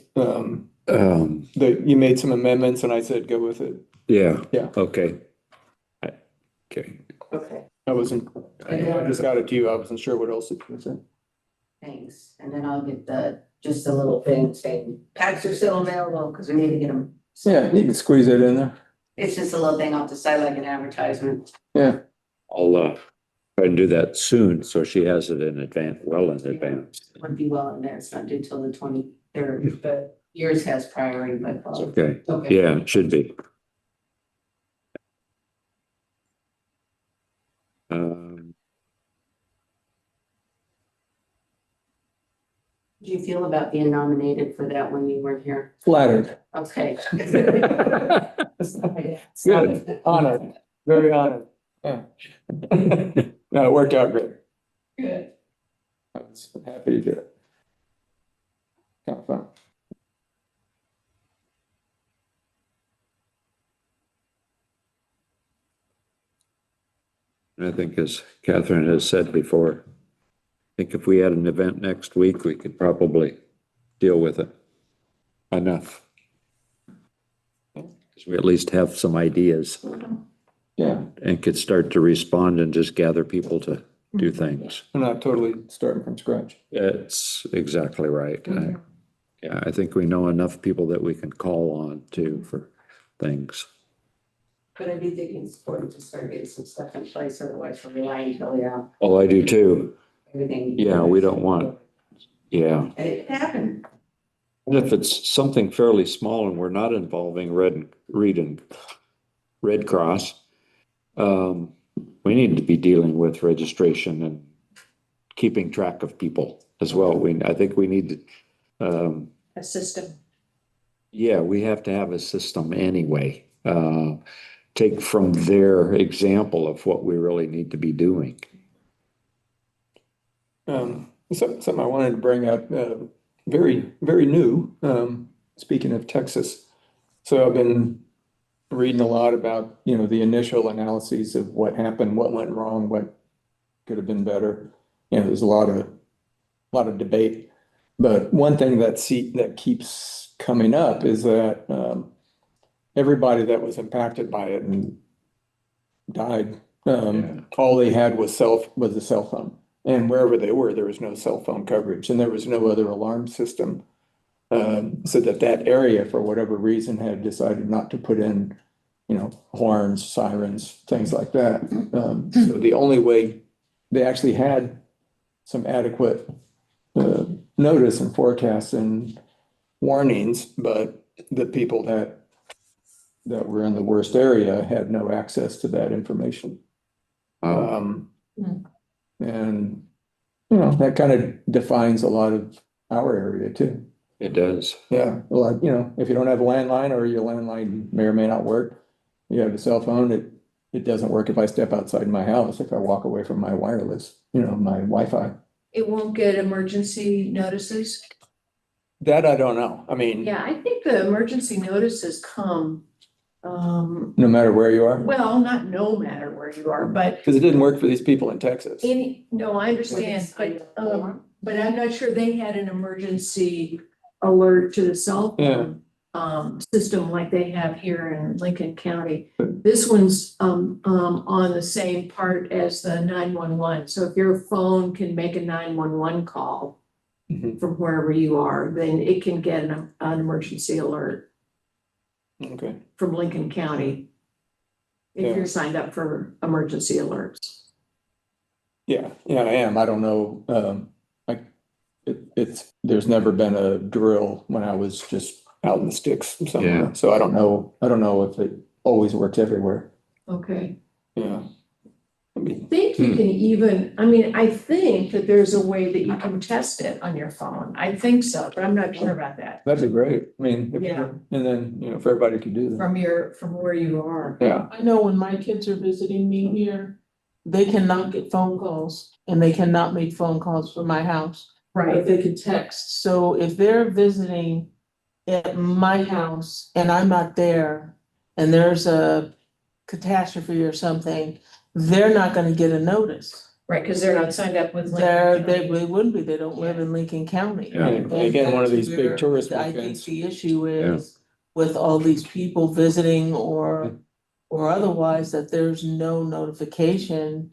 you made some amendments and I said, go with it. Yeah. Yeah. Okay. Okay. Okay, I wasn't, I just got it to you. I wasn't sure what else it was. thanks. And then I'll get just a little thing saying packs are still available because we need to get them. Yeah, you can squeeze it in there. It's just a little thing off the side like an advertisement. Yeah. I'll try and do that soon, so she has it in advance, well in advance. Would be well in there. It's not due till the 23rd, but yours has priority by It's fall. okay. Okay. Yeah, it should be. How do you feel about being nominated for that when you weren't here? Flattered. Okay. Good, honored, very honored. Yeah. No, it worked out great. Good. I was happy to do it. Kind of fun. I think as Catherine has said before, I think if we had an event next week, we could probably deal with it enough. Because we at least have some ideas Yeah, and could start to respond and just gather people to do things. we're not totally starting from scratch. It's exactly right. Yeah, I think we know enough people that we can call on too for things. But I do think it's important to start getting some stuff in place, otherwise we're relying until, Oh, I do too. everything. Yeah, we don't want, yeah. And it happened. And if it's something fairly small and we're not involving Red Cross, we need to be dealing with registration and keeping track of people as well. I think we need to, A system. yeah, we have to have a system anyway. Take from their example of what we really need to be doing. Something I wanted to bring up, very, very new, speaking of Texas. So I've been reading a lot about, the initial analyses of what happened, what went wrong, what could have been better. There's a lot of debate. But one thing that keeps coming up is that everybody that was impacted by it and died, all they had was a cell phone. And wherever they were, there was no cell phone coverage and there was no other alarm system. So that area, for whatever reason, had decided not to put in, horns, sirens, things like that. So the only way they actually had some adequate notice and forecasts and warnings, but the people that were in the worst area had no access to that information. And, that kind of defines a lot of our area too. It does. Yeah, like, if you don't have a landline or your landline may or may not work, you have a cell phone, it doesn't work if I step outside my house, if I walk away from my wireless, my Wi-Fi. It won't get emergency notices? That I don't know. I mean, Yeah, I think the emergency notices come, no matter where you are, well, not no matter where you are, but because it didn't work for these people in Texas. no, I understand, but I'm not sure they had an emergency alert to the cell phone system like they have here in Lincoln County. This one's on the same part as the 911. So if your phone can make a 911 call from wherever you are, then it can get an emergency alert Okay. from Lincoln County if you're signed up for emergency alerts. Yeah, I am. I don't know. There's never been a drill when I was just out in the sticks somewhere. Yeah. So I don't know if it always works everywhere. Okay. Yeah. I I mean, think you can I think that there's a way that you can test it on your phone. I think so, but I'm not sure about that. that'd be great. I mean, Yeah. and then, if everybody could do that. From where you are. Yeah. I know when my kids are visiting me here, they cannot get phone calls and they cannot make phone calls from my house. But they can text. So if they're visiting at my house and I'm not there and there's a catastrophe or something, they're not gonna get a notice. Right, because they're not signed up with. They wouldn't be, they don't live in Lincoln County. Yeah. And again, one of these big Where tourist I think weekends. the issue is with all these people visiting or otherwise, that there's no notification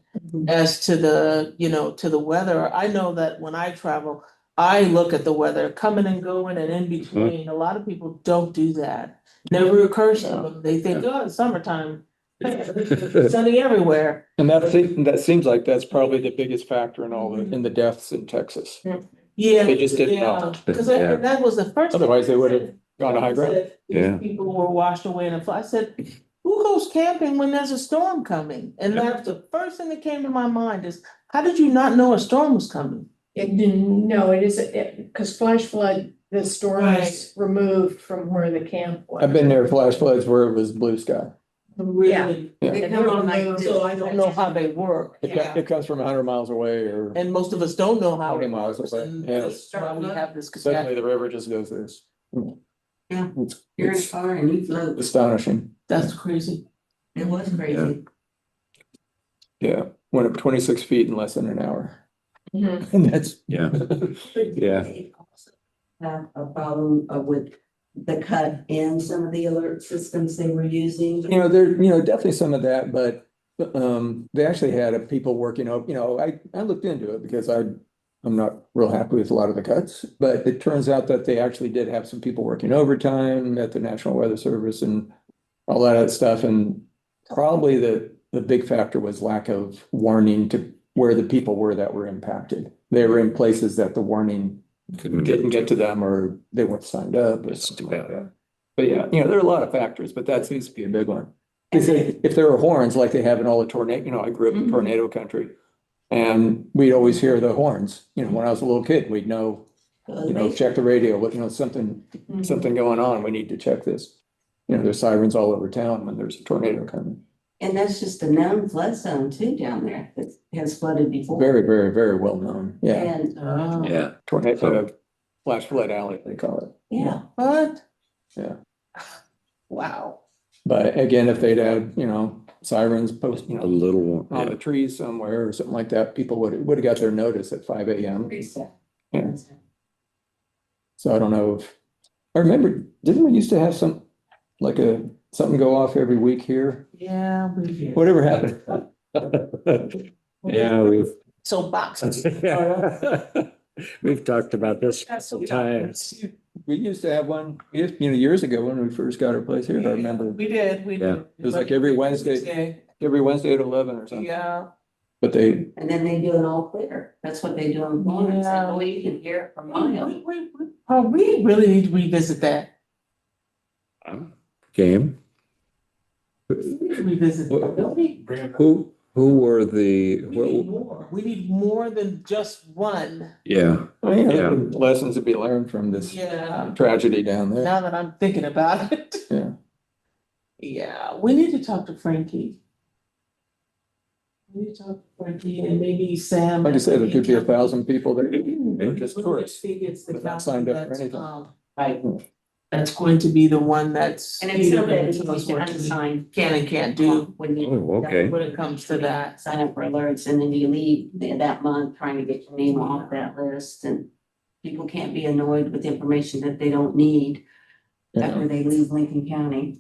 as to the, to the weather. I know that when I travel, I look at the weather coming and going and in between. A lot of people don't do that. Never occurs to them. They think, oh, it's summertime. Sunny everywhere. And that seems like that's probably the biggest factor in in the deaths in Texas. Yeah. They just didn't know. Cause Yeah. that was the first. Otherwise, they would have gone to high ground. Said Yeah. People were washed away in a flood. I said, who goes camping when there's a storm coming? And that's the first thing that came to my mind is, how did you not know a storm was coming? No, it is, because flash flood, the storm is removed from where the camp was. I've been near flash floods where it was blue sky. Really? Yeah. They come on like this. So I don't know how they work. It comes from 100 miles away or And most of us don't know how 20 it miles works. away. And Yeah. that's why we have this suddenly catastrophe. the river just goes this. Yeah. It's You're in a it's car and you float. astonishing. That's crazy. It was crazy. Yeah, went up 26 feet in less than an hour. Mhm. And that's. Yeah. Yeah. They also have a problem with the cut in some of the alert systems they were using. Definitely some of that, but they actually had people working out, I looked into it because I'm not real happy with a lot of the cuts, but it turns out that they actually did have some people working overtime at the National Weather Service and all that stuff. And probably the big factor was lack of warning to where the people were that were impacted. They were in places that the warning didn't get to them or they weren't signed up or something like that. But yeah, there are a lot of factors, but that seems to be a big one. If there were horns like they have in all the tornado, I grew up in tornado country. And we'd always hear the horns, when I was a little kid, we'd know, check the radio, something going on, we need to check this. There's sirens all over town when there's a tornado coming. And that's just a known flood zone too down there that has flooded before. Very, very, very well known, yeah. And, Yeah. Tornado, flash flood alley, they call it. yeah, What? Yeah. Wow. But again, if they'd had, sirens post, A little one. on the trees somewhere or something like that, people would have got their notice at 5 a.m. Yeah. So I don't know I remember, didn't we used to have something go off every week here? Yeah, we did. Whatever happened? Yeah, So boxes. we've talked about this times. We used to have one, years ago when we first got our place here, I remember. We did. Yeah. It was like every Wednesday at 11 or something. Yeah. But they, And then they do an all clear. That's what they do in Florence. Yeah. That way you can hear it from miles. We really need to revisit that. Game. Revisit that, don't we? Who were We need more. We need more than just one. yeah, Yeah. lessons to be learned from this Yeah. tragedy down there. Now that I'm thinking about it. Yeah. Yeah, we need to talk to Frankie. We need to talk to Frankie and maybe Sam. Like I said, there could be 1,000 people that are just We're tourists. just think it's the They're not council signed up for that's, anything. Right. that's going to be the one that's. And it's still gonna that tell us easy to what to unsign. Can and can't do When you. Oh, okay. when it comes to that. Sign up for alerts and then you leave that month trying to get your name off that list and people can't be annoyed with information that they don't need after they leave Lincoln County.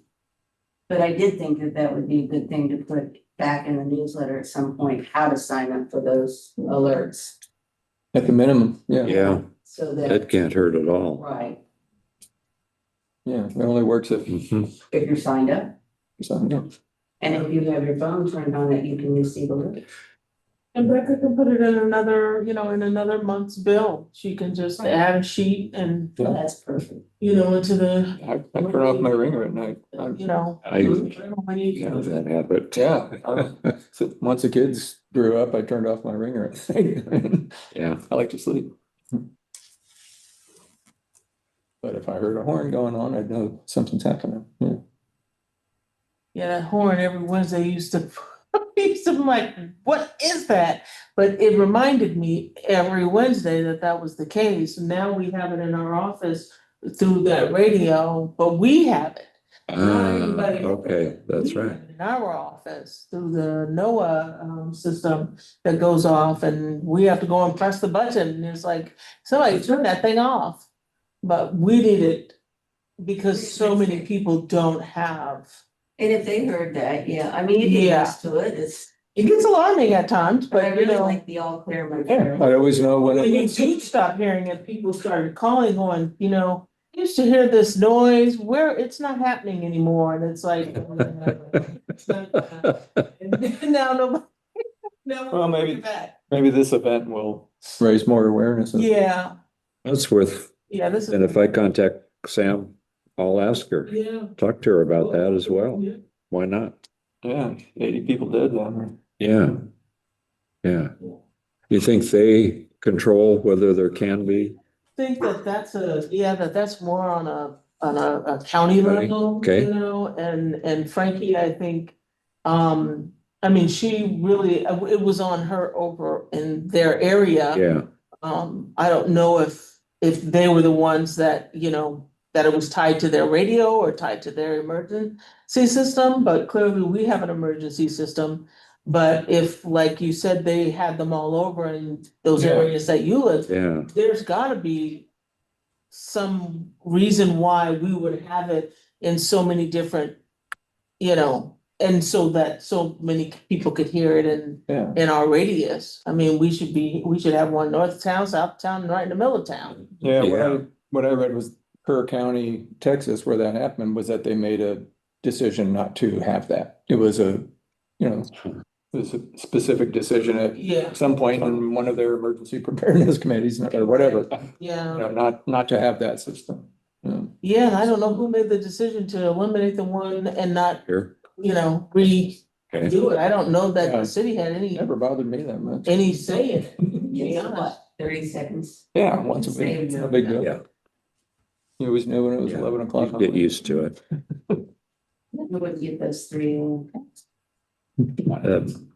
But I did think that would be a good thing to put back in the newsletter at some point, how to sign up for those alerts. At the minimum, yeah. yeah, So that that, can't hurt at all. right, Yeah, it only works if Mhm. if you're signed up. you're signed up. And if you have your phone turned on, that you can receive alerts. And Becca can put it in another, in another month's bill. She can just add a sheet and, So that's perfect. into the, I turn off my ringer at night. when I you. have that habit. Yeah. So once the kids grew up, I turned off my ringer at night. Yeah, I like to sleep. But if I heard a horn going on, I'd know something's happening. Yeah. Yeah, that horn every Wednesday used to be like, what is that? But it reminded me every Wednesday that was the case. Now we have it in our office through that radio, but we have it. Not anybody else. okay, that's We right. have it in our office through the NOAA system that goes off, and we have to go and press the button, and it's like, somebody turn that thing off. But we need it because so many people don't have. And if they heard that, yeah, I mean, you get Yeah. used to it, It gets alarming at times, but I but you really know, like the all clear my Yeah, friend. I always know when when you it, do stop hearing it, people started calling going, you know, I used to hear this noise where it's not happening anymore, and it's like. It's not- and now nobody. Now Well, we're maybe- back. maybe this event will raise more awareness. Yeah, That's worth, yeah, this is. and if I contact Sam, I'll ask her, Yeah. talk to her about that as well. Yeah. Why not? Yeah, 80 people dead down there. Yeah. Yeah. You think they control whether there can be? Think that that's more on a county level, Okay. you know, and Frankie, I think. I mean, she really, it was on her over in their area. Yeah, I don't know if they were the ones that, you know, that it was tied to their radio or tied to their emergency system, but clearly we have an emergency system. But if, like you said, they had them all over in those Yeah. areas that you live, yeah, there's gotta be some reason why we would have it in so many different, you know, and so that so many people could hear it Yeah. in our radius. I mean, we should have one north of town, south of town, and right in the middle of town. Yeah, Yeah. what I read was Kerr County, Texas, where that happened, was that they made a decision not to have that. It was a, you know, it was a specific decision at Yeah, some point in one of their emergency preparedness committees or whatever, you yeah, know, not to have that system. Yeah. yeah, and I don't know who made the decision to eliminate the one and not, here, you know, redo okay. it. I don't know that Yeah. the city had Never bothered me that much. any say in it, to be It's honest. what, 30 seconds? Yeah, once a week, no big deal. Yeah. You always knew when it was Yeah. 11 You o'clock. can get used to it. You wouldn't get those three.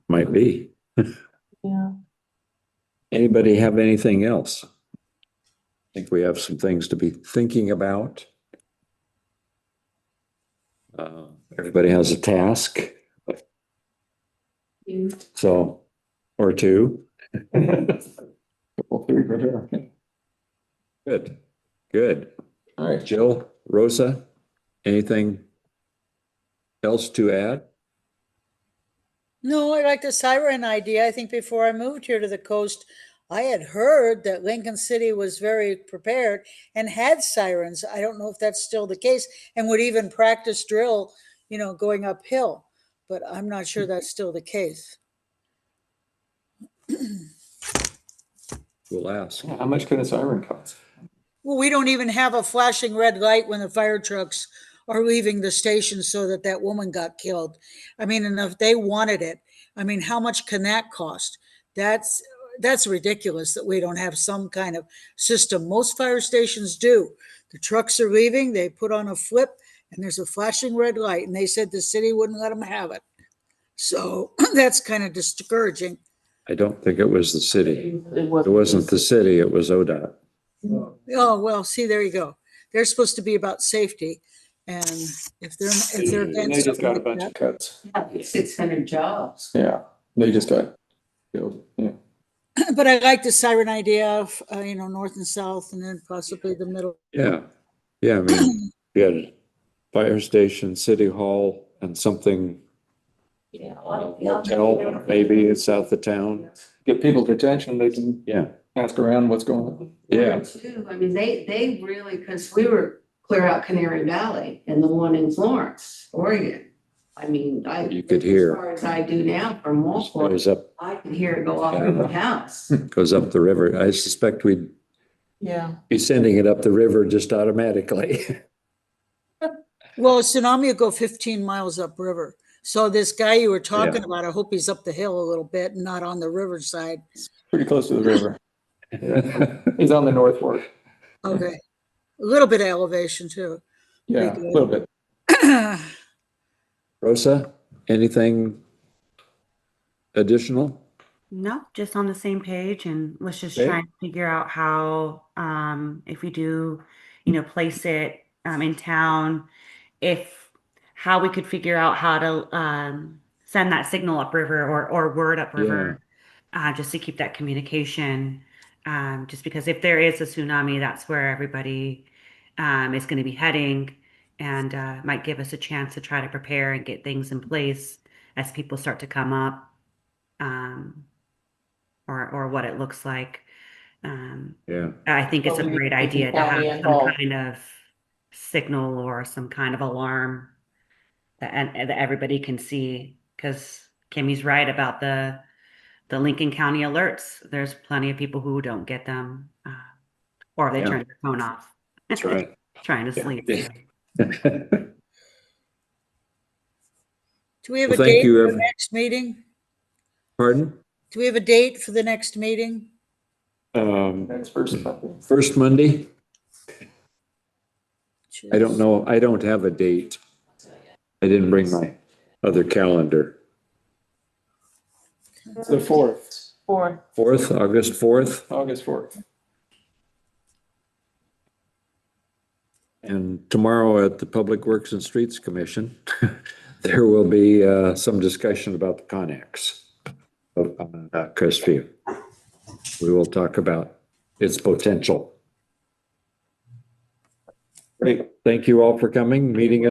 Might be. Yeah. Anybody have anything else? I think we have some things to be thinking about. Everybody has a task, so, or two. Couple, three right here. Good, good. All right, Jill, Rosa, anything else to add? No, I like the siren idea. I think before I moved here to the coast, I had heard that Lincoln City was very prepared and had sirens. I don't know if that's still the case and would even practice drill, you know, going uphill, but I'm not sure that's still the case. We'll ask. how much can a siren cost? Well, we don't even have a flashing red light when the fire trucks are leaving the station so that that woman got killed. I mean, and if they wanted it, I mean, how much can that cost? That's ridiculous that we don't have some kind of system. Most fire stations do. The trucks are leaving, they put on a flip, and there's a flashing red light, and they said the city wouldn't let them have it. So that's kind of discouraging. I don't think it was the city. It It wasn't the city, it was ODOT. Oh, well, see, there you go. They're supposed to be about safety. And if they're And against they just got a something bunch like of cuts. 600 jobs. Yeah, they just got killed. Yeah. that. But I like the siren idea of, you know, north and south and then possibly the middle. Yeah, yeah, I mean, you had a fire station, city hall, and something, Yeah. hotel, maybe it's south of town. Get people's attention, they can Yeah, ask around what's going on. yeah, Too, I mean, they really, because we were clear out Canary Valley and the one in Florence, Oregon. I mean, You could hear. as far as I do now from Walport, goes up, I could hear it go off in the house. goes up the river. I suspect we'd Yeah, be sending it up the river just automatically. Well, a tsunami will go 15 miles upriver. So this guy you were talking about, I hope he's up the hill a little bit and not on the riverside. Pretty close to the river. He's on the North Fork. Okay. A little bit of elevation too. Yeah, a good. little bit. Rosa, anything additional? No, just on the same page, and let's just Okay. try and figure out how, if we do, you know, place it in town, if how we could figure out how to send that signal upriver or word upriver, just to keep that communication. Just because if there is a tsunami, that's where everybody is going to be heading, and might give us a chance to try to prepare and get things in place as people start to come up, or what it looks like. Yeah, I think it's a Hopefully great we can idea to county have some involved. kind of signal or some kind of alarm and that everybody can see. Because Kimmy's right about the Lincoln County alerts. There's plenty of people who don't get them, or they Yeah. turn their phone off. that's right. Trying to sleep. Yeah. Do we have a Well, thank date you, for the next meeting? Pardon? Do we have a date for the next meeting? Next first. First Monday? I don't know. I don't have a date. I didn't bring my other calendar. The 4th, Or 4th, August 4th. August 4th. And tomorrow at the Public Works and Streets Commission, there will be some discussion about the Connex on Crestview. We will talk about its potential. Great. Thank you all for coming. Meeting